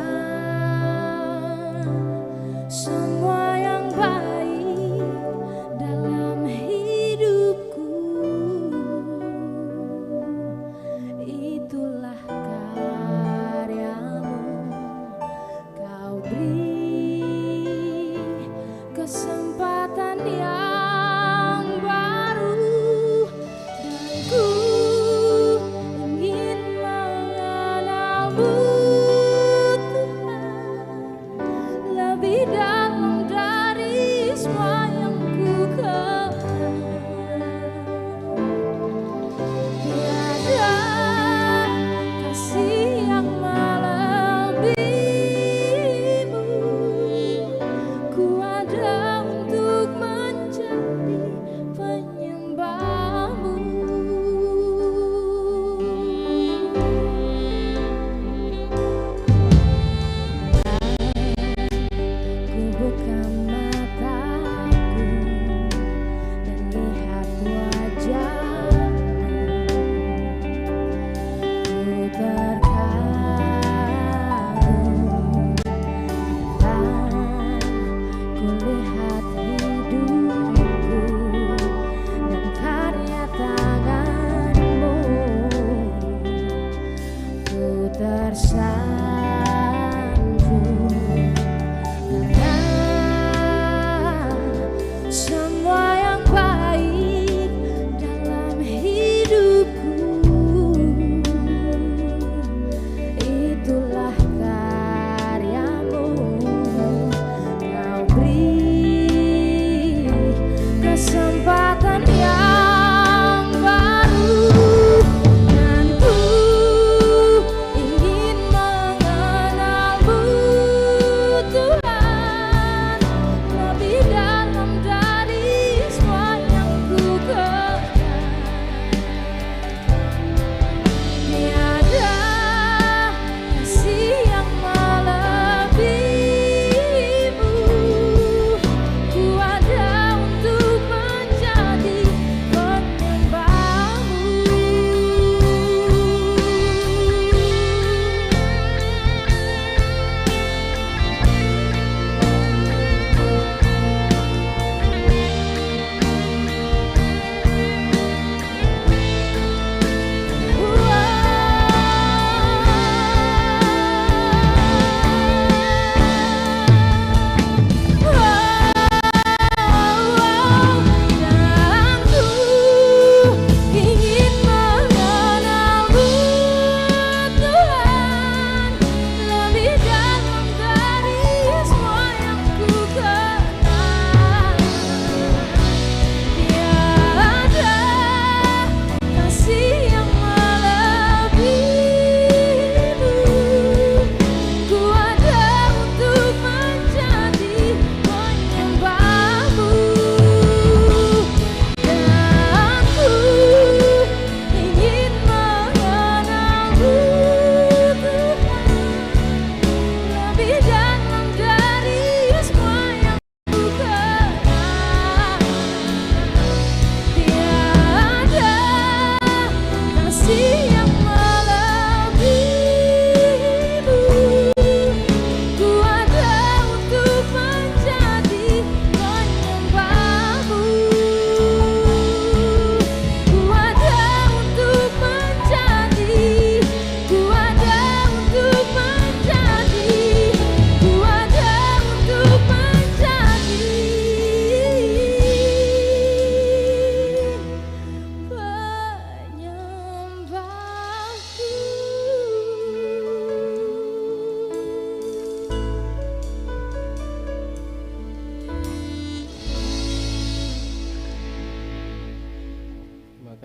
semua yang baik dalam hidupku itulah karyamu. Kau beri kesempatan yang baru dan ku ingin mengenalmu, Tuhan.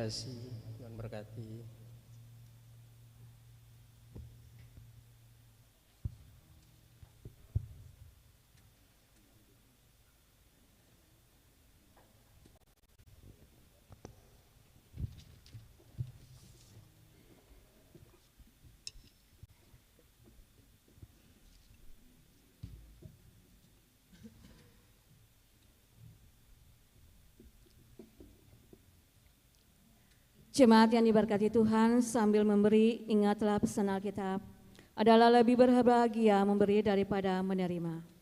kasih, Tuhan berkati. Jemaat yang diberkati Tuhan, sambil memberi, ingatlah pesan Alkitab, adalah lebih berbahagia memberi daripada menerima.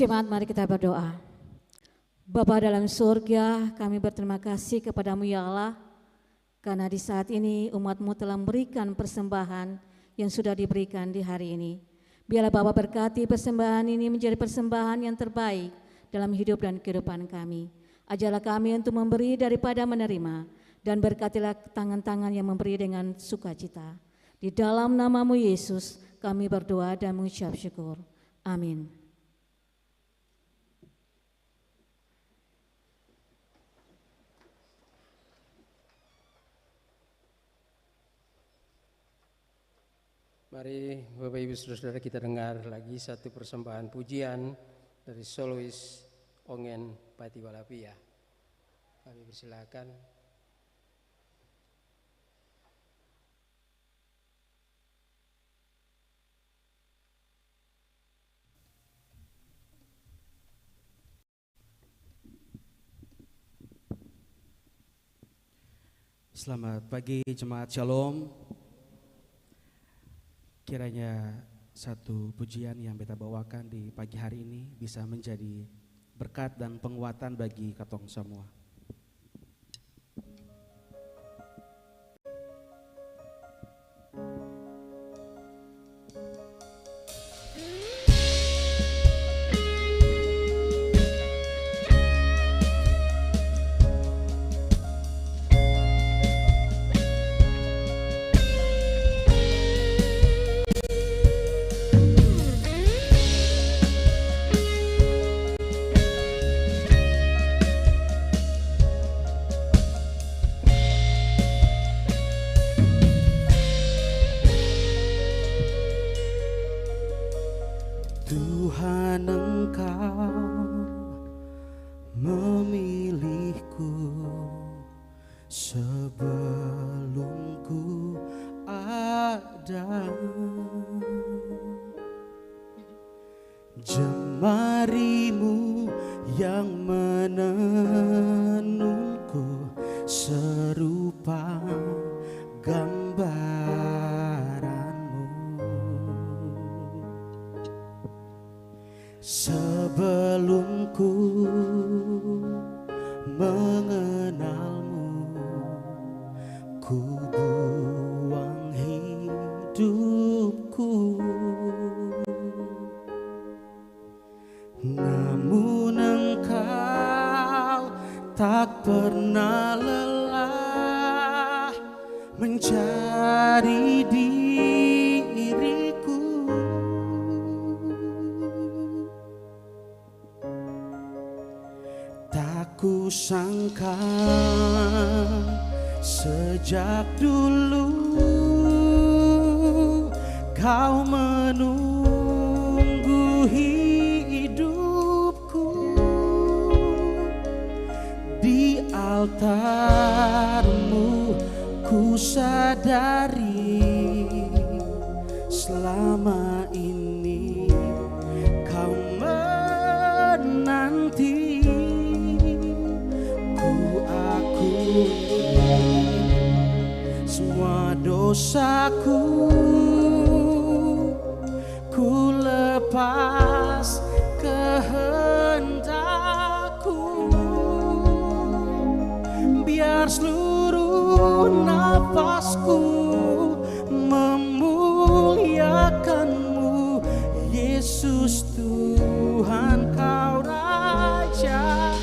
Jemaat, mari kita berdoa. Bapa dalam surga, kami berterima kasih kepadamu ya Allah, karena di saat ini umat-Mu telah memberikan persembahan yang sudah diberikan di hari ini. Biarlah Bapa berkati persembahan ini menjadi persembahan yang terbaik dalam hidup dan kehidupan kami. Ajarlah kami untuk memberi daripada menerima, dan berkatilah tangan-tangan yang memberi dengan sukacita. Di dalam nama-Mu Yesus kami berdoa dan mengucap syukur. Amin. Mari Bapak Ibu Saudara-saudara kita dengar lagi satu persembahan pujian dari solois Ongen Pati Walapia. Kami persilakan. Selamat pagi Jemaat Shalom. Kiranya satu pujian yang beta bawakan di pagi hari ini bisa menjadi berkat dan penguatan bagi katong semua. Tuhan Engkau memilihku sebelum ku ada. Jemarimu yang menenunku serupa gambaranmu. Sebelum ku mengenalmu, ku buang hidupku. Namun Engkau tak pernah lelah mencari diriku. Tak kusangka sejak dulu Kau menunggu hidupku di altar-Mu. Ku sadari selama ini Kau menanti. Ku akui semua dosaku, ku lepas kehendakku. Biar seluruh nafasku memuliakan-Mu, Yesus Tuhan Kau Raja.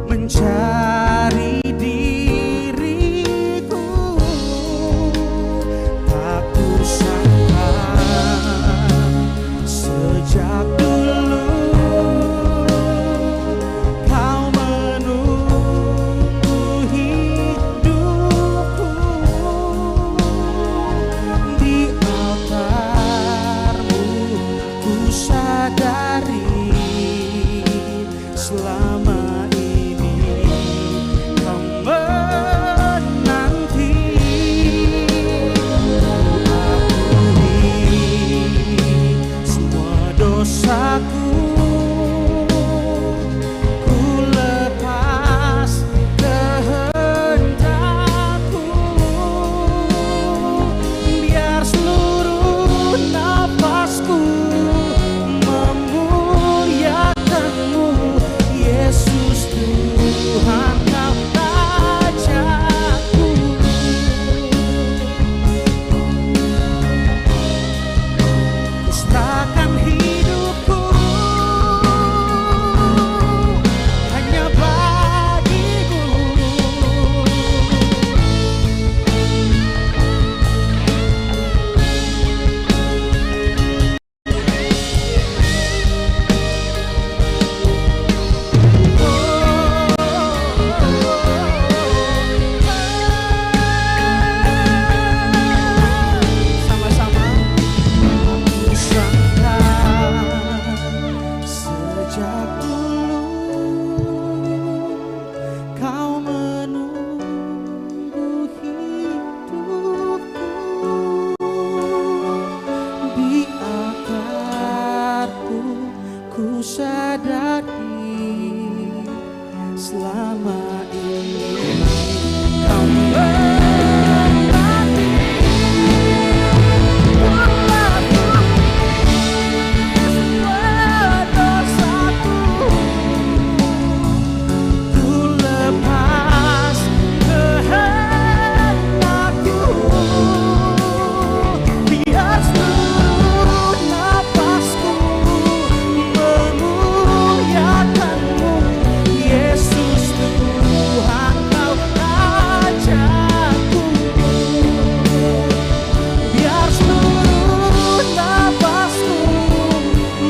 Mencari diriku, tak kusangka sejak dulu Kau menunggu hidupku dosaku, ku lepas kehendakku, biar seluruh nafasku memuliakanmu, Yesus Tuhan Kau Rajaku. Kuserahkan hidupku hanya bagimu. Sama-sama. Sangka sejak dulu Kau menunggu hidupku, di akarku ku sadari selama ini Kau berarti semua dosaku, ku lepas kehendakku, biar seluruh nafasku memuliakanmu, Yesus Tuhan Kau Rajaku. Biar seluruh nafasku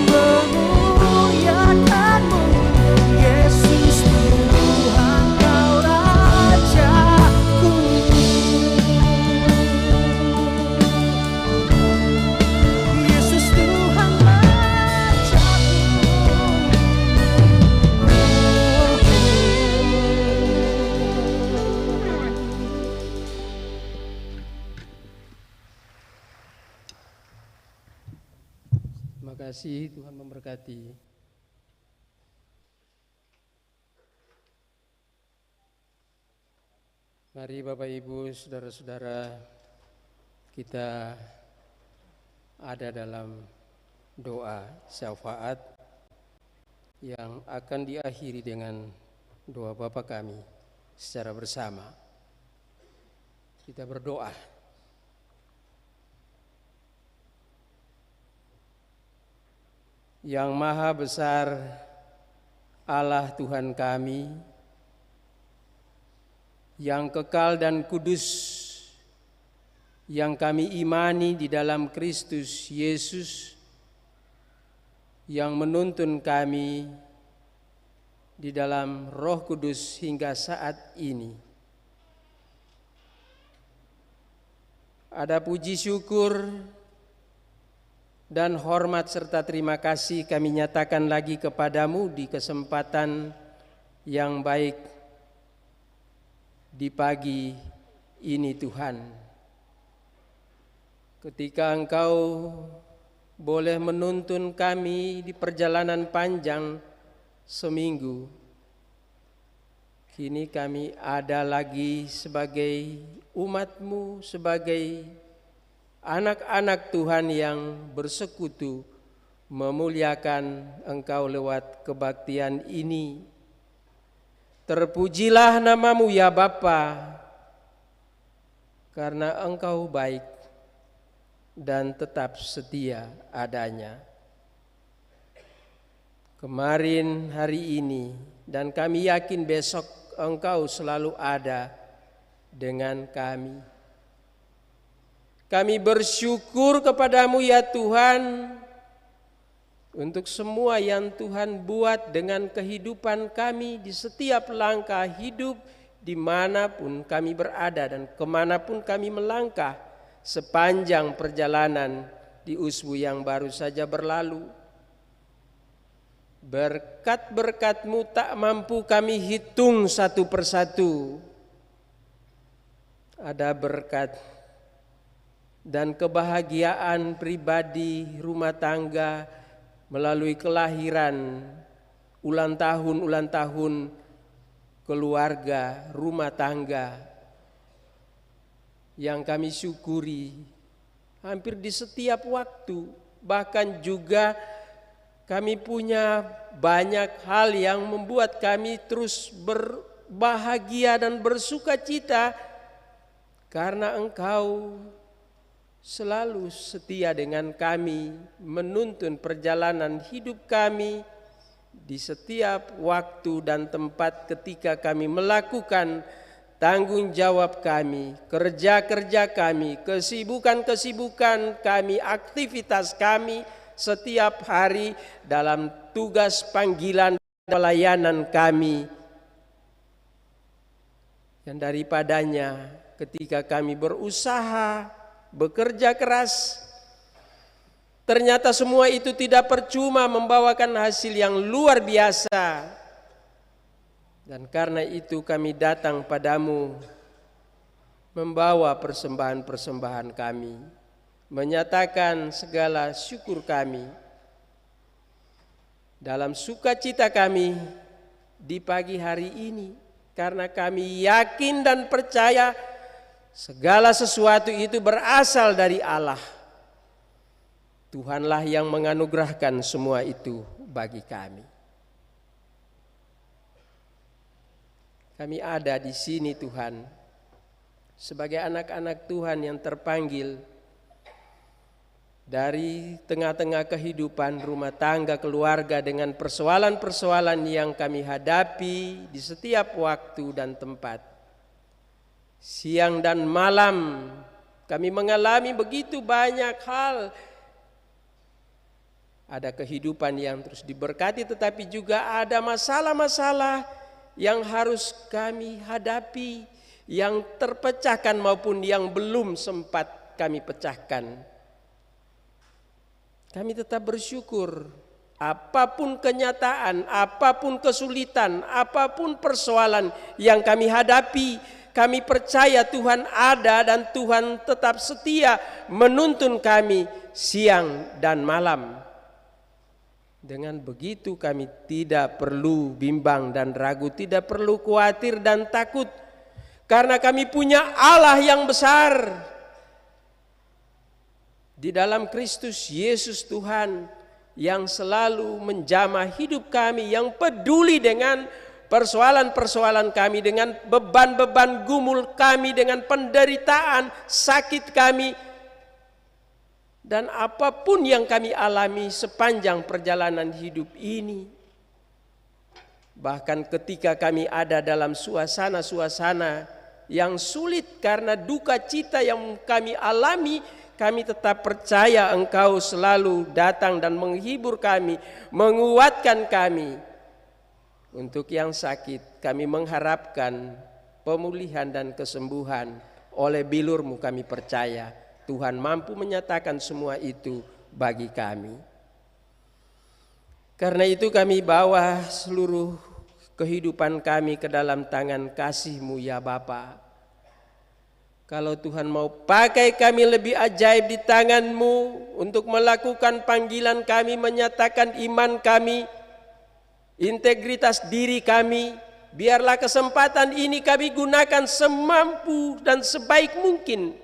memuliakanmu, Yesus Tuhan Kau Rajaku. Yesus Tuhan Rajaku. Terima kasih, Tuhan memberkati. Mari Bapak Ibu, saudara-saudara, kita ada dalam doa syafaat yang akan diakhiri dengan doa Bapa kami secara bersama. Kita berdoa. Yang Maha Besar Allah Tuhan kami, yang kekal dan kudus, yang kami imani di dalam Kristus Yesus, yang menuntun kami di dalam Roh Kudus hingga saat ini. Ada puji syukur dan hormat serta terima kasih kami nyatakan lagi kepadamu di kesempatan yang baik di pagi ini Tuhan. Ketika Engkau boleh menuntun kami di perjalanan panjang seminggu, kini kami ada lagi sebagai umat-Mu, sebagai anak-anak Tuhan yang bersekutu memuliakan Engkau lewat kebaktian ini. Terpujilah nama-Mu ya Bapa, karena Engkau baik dan tetap setia adanya. Kemarin, hari ini, dan kami yakin besok Engkau selalu ada dengan kami. Kami bersyukur kepadamu ya Tuhan untuk semua yang Tuhan buat dengan kehidupan kami di setiap langkah hidup dimanapun kami berada dan kemanapun kami melangkah sepanjang perjalanan di usbu yang baru saja berlalu. Berkat-berkat-Mu tak mampu kami hitung satu persatu. Ada berkat dan kebahagiaan pribadi, rumah tangga, melalui kelahiran, ulang tahun keluarga, rumah tangga yang kami syukuri hampir di setiap waktu. Bahkan juga kami punya banyak hal yang membuat kami terus berbahagia dan bersuka cita karena Engkau selalu setia dengan kami, menuntun perjalanan hidup kami di setiap waktu dan tempat ketika kami melakukan tanggung jawab kami, kerja-kerja kami, kesibukan-kesibukan kami, aktivitas kami setiap hari dalam tugas panggilan pelayanan kami. Dan daripadanya ketika kami berusaha, bekerja keras, ternyata semua itu tidak percuma membawakan hasil yang luar biasa. Dan karena itu kami datang padamu membawa persembahan-persembahan kami, menyatakan segala syukur kami. Dalam sukacita kami di pagi hari ini, karena kami yakin dan percaya segala sesuatu itu berasal dari Allah. Tuhanlah yang menganugerahkan semua itu bagi kami. Kami ada di sini Tuhan, sebagai anak-anak Tuhan yang terpanggil dari tengah-tengah kehidupan rumah tangga keluarga dengan persoalan-persoalan yang kami hadapi di setiap waktu dan tempat. Siang dan malam kami mengalami begitu banyak hal. Ada kehidupan yang terus diberkati, tetapi juga ada masalah-masalah yang harus kami hadapi, yang terpecahkan maupun yang belum sempat kami pecahkan. Kami tetap bersyukur, apapun kenyataan, apapun kesulitan, apapun persoalan yang kami hadapi, kami percaya Tuhan ada dan Tuhan tetap setia menuntun kami siang dan malam. Dengan begitu kami tidak perlu bimbang dan ragu, tidak perlu khawatir dan takut, karena kami punya Allah yang besar. Di dalam Kristus Yesus Tuhan yang selalu menjamah hidup kami, yang peduli dengan persoalan-persoalan kami, dengan beban-beban gumul kami, dengan penderitaan, sakit kami, dan apapun yang kami alami sepanjang perjalanan hidup ini. Bahkan ketika kami ada dalam suasana-suasana yang sulit karena duka cita yang kami alami, kami tetap percaya Engkau selalu datang dan menghibur kami, menguatkan kami. Untuk yang sakit, kami mengharapkan pemulihan dan kesembuhan. Oleh bilur-Mu kami percaya Tuhan mampu menyatakan semua itu bagi kami. Karena itu kami bawa seluruh kehidupan kami ke dalam tangan kasih-Mu ya Bapa. Kalau Tuhan mau pakai kami lebih ajaib di tangan-Mu untuk melakukan panggilan kami, menyatakan iman kami, integritas diri kami, biarlah kesempatan ini kami gunakan semampu dan sebaik mungkin,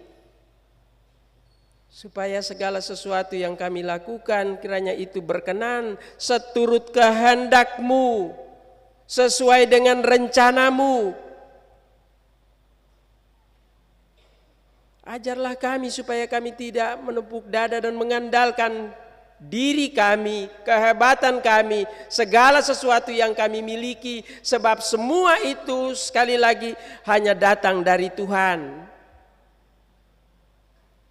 supaya segala sesuatu yang kami lakukan kiranya itu berkenan seturut kehendak-Mu, sesuai dengan rencana-Mu. Ajarlah kami supaya kami tidak menepuk dada dan mengandalkan diri kami, kehebatan kami, segala sesuatu yang kami miliki, sebab semua itu sekali lagi hanya datang dari Tuhan.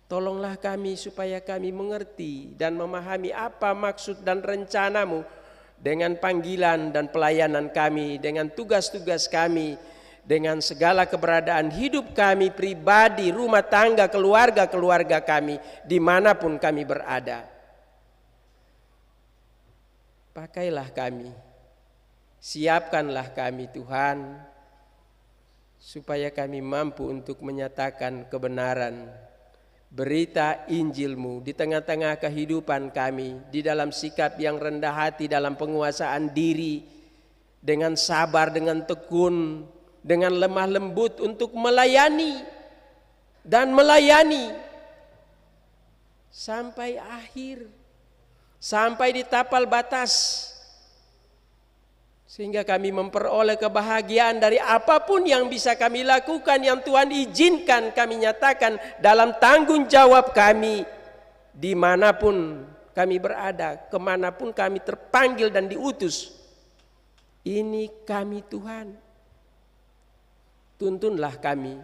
Tolonglah kami supaya kami mengerti dan memahami apa maksud dan rencana-Mu dengan panggilan dan pelayanan kami, dengan tugas-tugas kami, dengan segala keberadaan hidup kami pribadi, rumah tangga, keluarga-keluarga kami, dimanapun kami berada. Pakailah kami, siapkanlah kami Tuhan, supaya kami mampu untuk menyatakan kebenaran berita Injil-Mu di tengah-tengah kehidupan kami, di dalam sikap yang rendah hati, dalam penguasaan diri, dengan sabar, dengan tekun, dengan lemah lembut untuk melayani dan melayani sampai akhir, sampai di tapal batas, sehingga kami memperoleh kebahagiaan dari apapun yang bisa kami lakukan, yang Tuhan izinkan kami nyatakan dalam tanggung jawab kami, dimanapun kami berada, kemanapun kami terpanggil dan diutus. Ini kami Tuhan, tuntunlah kami,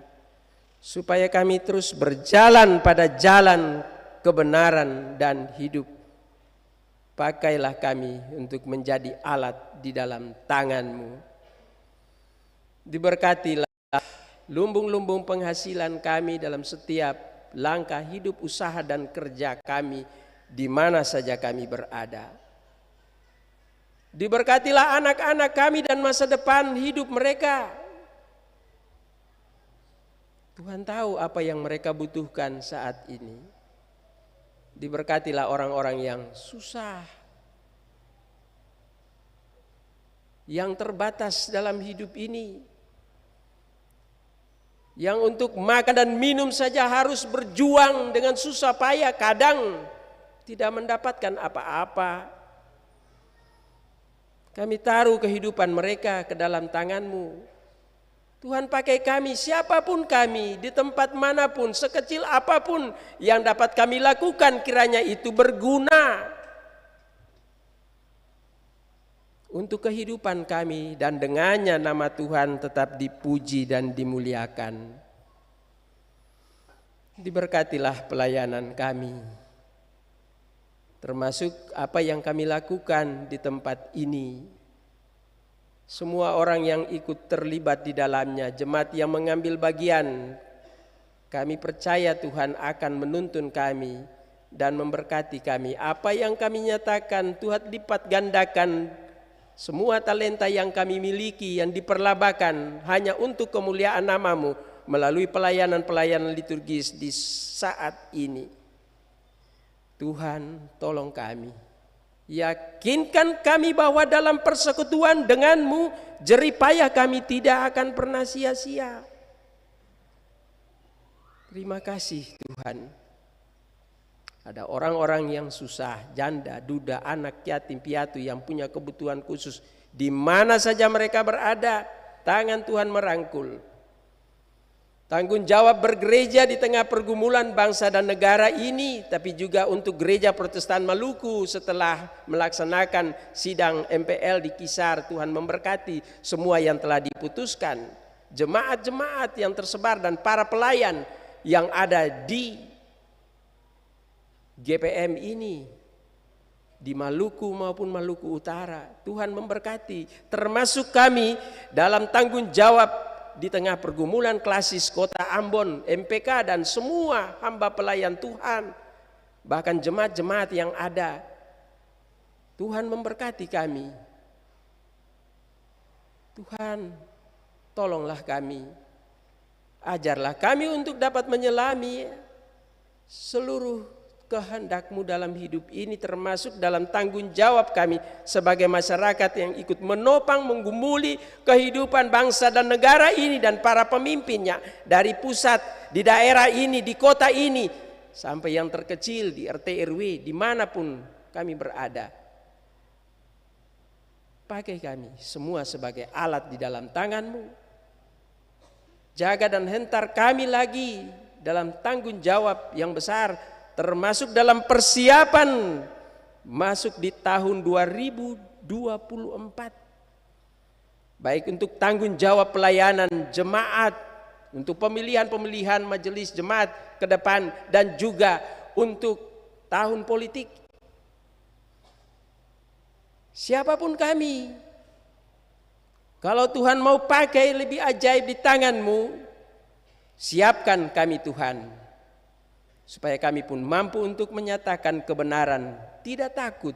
supaya kami terus berjalan pada jalan kebenaran dan hidup. Pakailah kami untuk menjadi alat di dalam tangan-Mu. Diberkatilah lumbung-lumbung penghasilan kami dalam setiap langkah hidup, usaha dan kerja kami, di mana saja kami berada. Diberkatilah anak-anak kami dan masa depan hidup mereka. Tuhan tahu apa yang mereka butuhkan saat ini. Diberkatilah orang-orang yang susah, yang terbatas dalam hidup ini, yang untuk makan dan minum saja harus berjuang dengan susah payah, kadang tidak mendapatkan apa-apa. Kami taruh kehidupan mereka ke dalam tangan-Mu. Tuhan, pakai kami, siapapun kami, di tempat manapun, sekecil apapun yang dapat kami lakukan, kiranya itu berguna untuk kehidupan kami, dan dengannya nama Tuhan tetap dipuji dan dimuliakan. Diberkatilah pelayanan kami, termasuk apa yang kami lakukan di tempat ini. Semua orang yang ikut terlibat di dalamnya, jemaat yang mengambil bagian, kami percaya Tuhan akan menuntun kami dan memberkati kami. Apa yang kami nyatakan, Tuhan lipat gandakan semua talenta yang kami miliki, yang diperlabakan hanya untuk kemuliaan nama-Mu melalui pelayanan-pelayanan liturgis di saat ini. Tuhan, tolong kami. Yakinkan kami bahwa dalam persekutuan dengan-Mu, jerih payah kami tidak akan pernah sia-sia. Terima kasih Tuhan. Ada orang-orang yang susah, janda, duda, anak yatim piatu yang punya kebutuhan khusus. Di mana saja mereka berada, tangan Tuhan merangkul. Tanggung jawab bergereja di tengah pergumulan bangsa dan negara ini, tapi juga untuk gereja Protestan Maluku setelah melaksanakan sidang MPL di Kisar. Tuhan memberkati semua yang telah diputuskan, jemaat-jemaat yang tersebar dan para pelayan yang ada di GPM ini, di Maluku maupun Maluku Utara. Tuhan memberkati, termasuk kami dalam tanggung jawab di tengah pergumulan klasis kota Ambon, MPK dan semua hamba pelayan Tuhan, bahkan jemaat-jemaat yang ada. Tuhan memberkati kami. Tuhan, tolonglah kami, ajarlah kami untuk dapat menyelami seluruh kehendak-Mu dalam hidup ini, termasuk dalam tanggung jawab kami sebagai masyarakat yang ikut menopang, menggumuli kehidupan bangsa dan negara ini dan para pemimpinnya, dari pusat, di daerah ini, di kota ini, sampai yang terkecil di RT RW, dimanapun kami berada. Pakai kami semua sebagai alat di dalam tangan-Mu. Jaga dan hentar kami lagi dalam tanggung jawab yang besar, termasuk dalam persiapan masuk di tahun 2024. Baik untuk tanggung jawab pelayanan jemaat, untuk pemilihan-pemilihan majelis jemaat ke depan, dan juga untuk tahun politik. Siapapun kami, kalau Tuhan mau pakai lebih ajaib di tangan-Mu, siapkan kami Tuhan, supaya kami pun mampu untuk menyatakan kebenaran, tidak takut,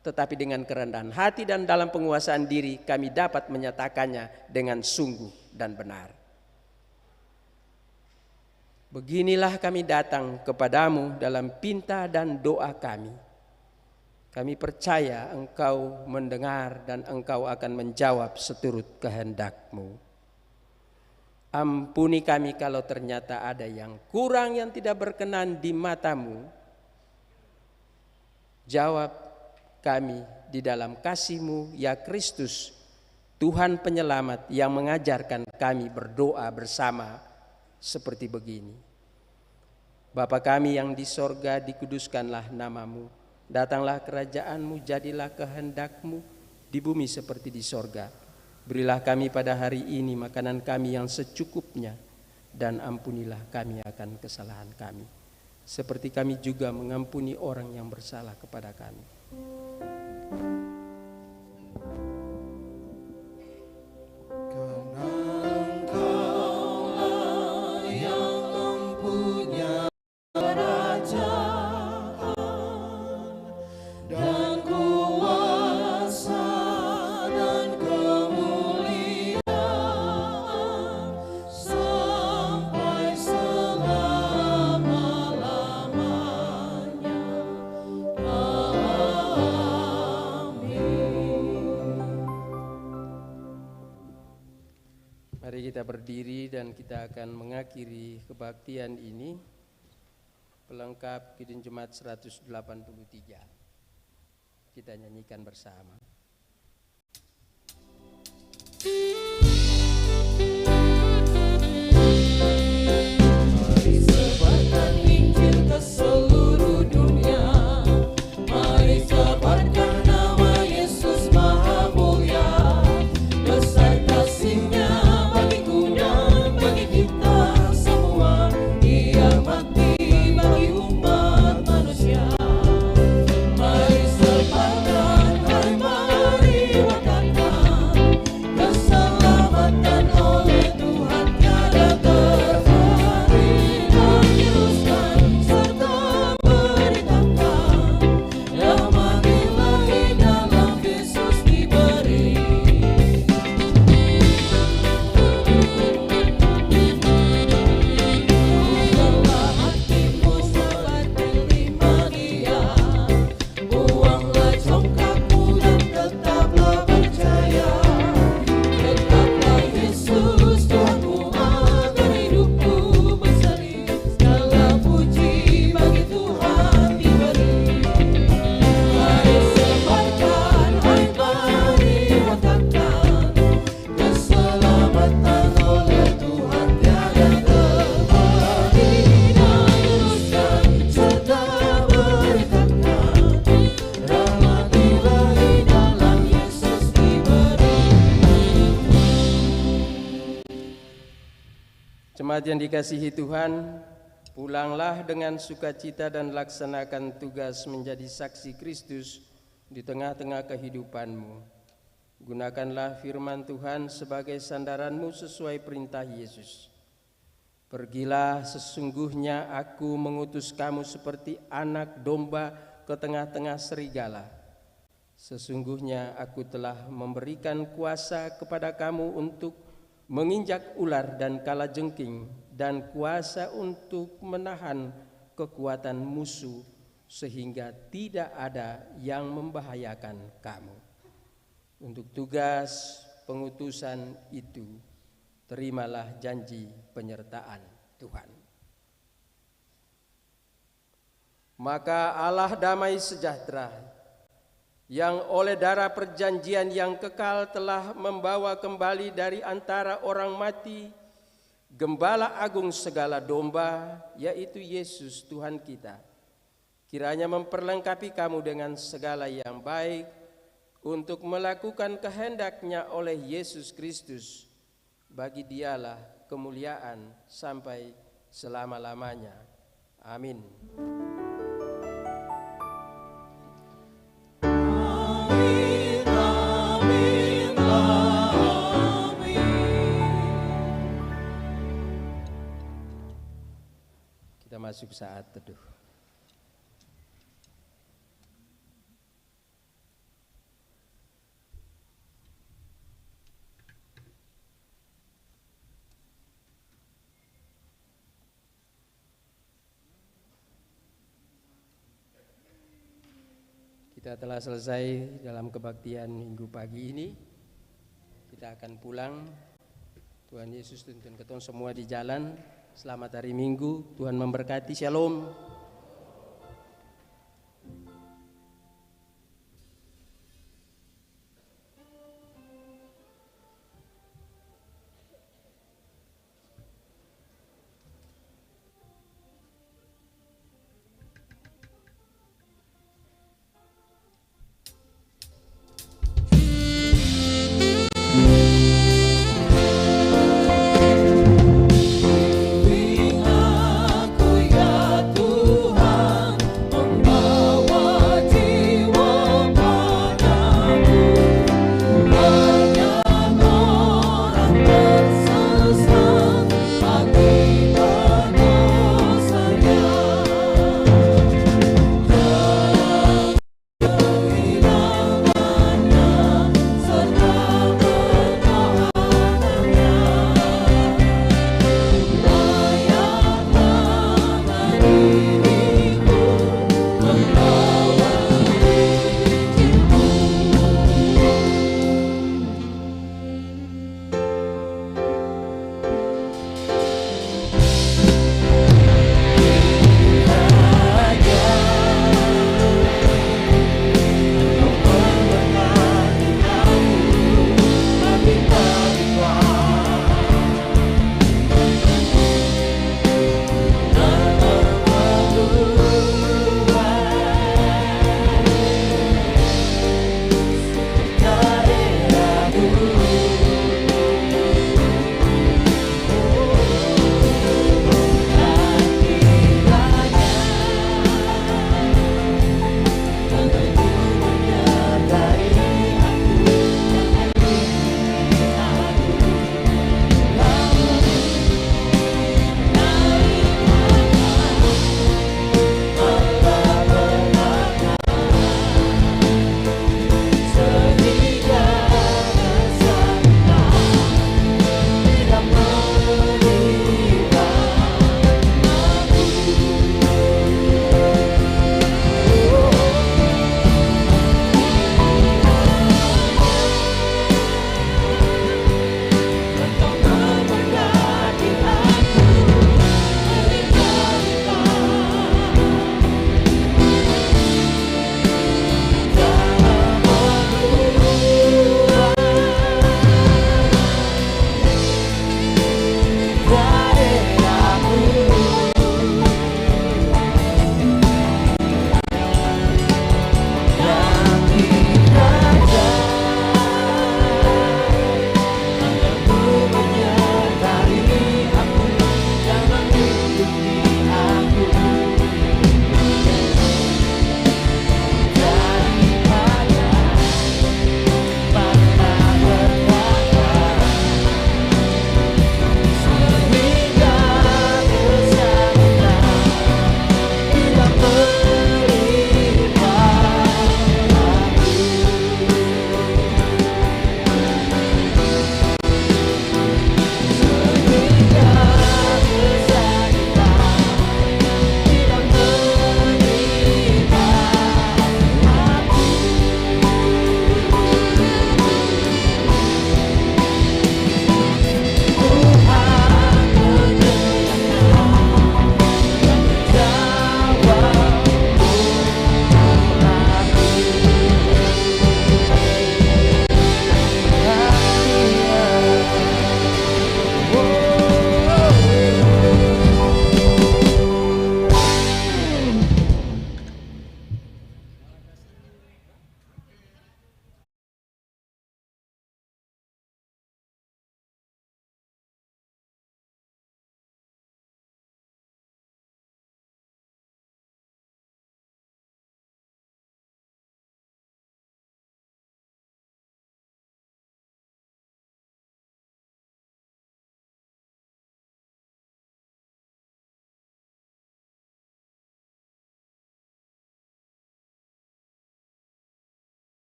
tetapi dengan kerendahan hati dan dalam penguasaan diri kami dapat menyatakannya dengan sungguh dan benar. Beginilah kami datang kepadamu dalam pinta dan doa kami. Kami percaya Engkau mendengar dan Engkau akan menjawab seturut kehendak-Mu. Ampuni kami kalau ternyata ada yang kurang yang tidak berkenan di mata-Mu. Jawab kami di dalam kasih-Mu, ya Kristus, Tuhan penyelamat yang mengajarkan kami berdoa bersama seperti begini. Bapa kami yang di sorga, dikuduskanlah nama-Mu. Datanglah kerajaan-Mu, jadilah kehendak-Mu di bumi seperti di sorga. Berilah kami pada hari ini makanan kami yang secukupnya, dan ampunilah kami akan kesalahan kami, seperti kami juga mengampuni orang yang bersalah kepada kami. Mari kita berdiri dan kita akan mengakhiri kebaktian ini. Pelengkap Kidung Jemaat 183. Kita nyanyikan bersama. Mari sebarkan Injil ke seluruh dunia. Mari sebarkan nama Yesus Maha Mulia. Besar kasih-Nya bagiku dan bagi kita semua. Dia mati bagi umat manusia. Mari sebarkan, hai mari watakan keselamatan oleh Tuhan tiada terhari. Meneruskan serta beritakan damai ilahi dalam Yesus diberi. Bukalah hatimu sobat, terima Dia. Buanglah congkakmu dan tetaplah percaya. Tetaplah Yesus Tuhanmu agar hidupmu berseri. Segala puji bagi Tuhan diberi. Mari sebarkan, hai mari watakan keselamatan oleh Tuhan tiada terhari. Dan teruskan serta beritakan rahmat ilahi dalam Yesus diberi. Jemaat yang dikasihi Tuhan, pulanglah dengan sukacita dan laksanakan tugas menjadi saksi Kristus di tengah-tengah kehidupanmu. Gunakanlah firman Tuhan sebagai sandaranmu sesuai perintah Yesus. Pergilah, sesungguhnya aku mengutus kamu seperti anak domba ke tengah-tengah serigala. Sesungguhnya aku telah memberikan kuasa kepada kamu untuk menginjak ular dan kalajengking, dan kuasa untuk menahan kekuatan musuh, sehingga tidak ada yang membahayakan kamu. Untuk tugas pengutusan itu, terimalah janji penyertaan Tuhan. Maka Allah damai sejahtera, yang oleh darah perjanjian yang kekal telah membawa kembali dari antara orang mati Gembala Agung segala domba, yaitu Yesus Tuhan kita, kiranya memperlengkapi kamu dengan segala yang baik untuk melakukan kehendak-Nya oleh Yesus Kristus. Bagi Dialah kemuliaan sampai selama-lamanya. Amin. Kita masuk saat teduh. Kita telah selesai dalam kebaktian minggu pagi ini. Kita akan pulang. Tuhan Yesus tuntun ketong semua di jalan. Selamat hari Minggu. Tuhan memberkati. Shalom.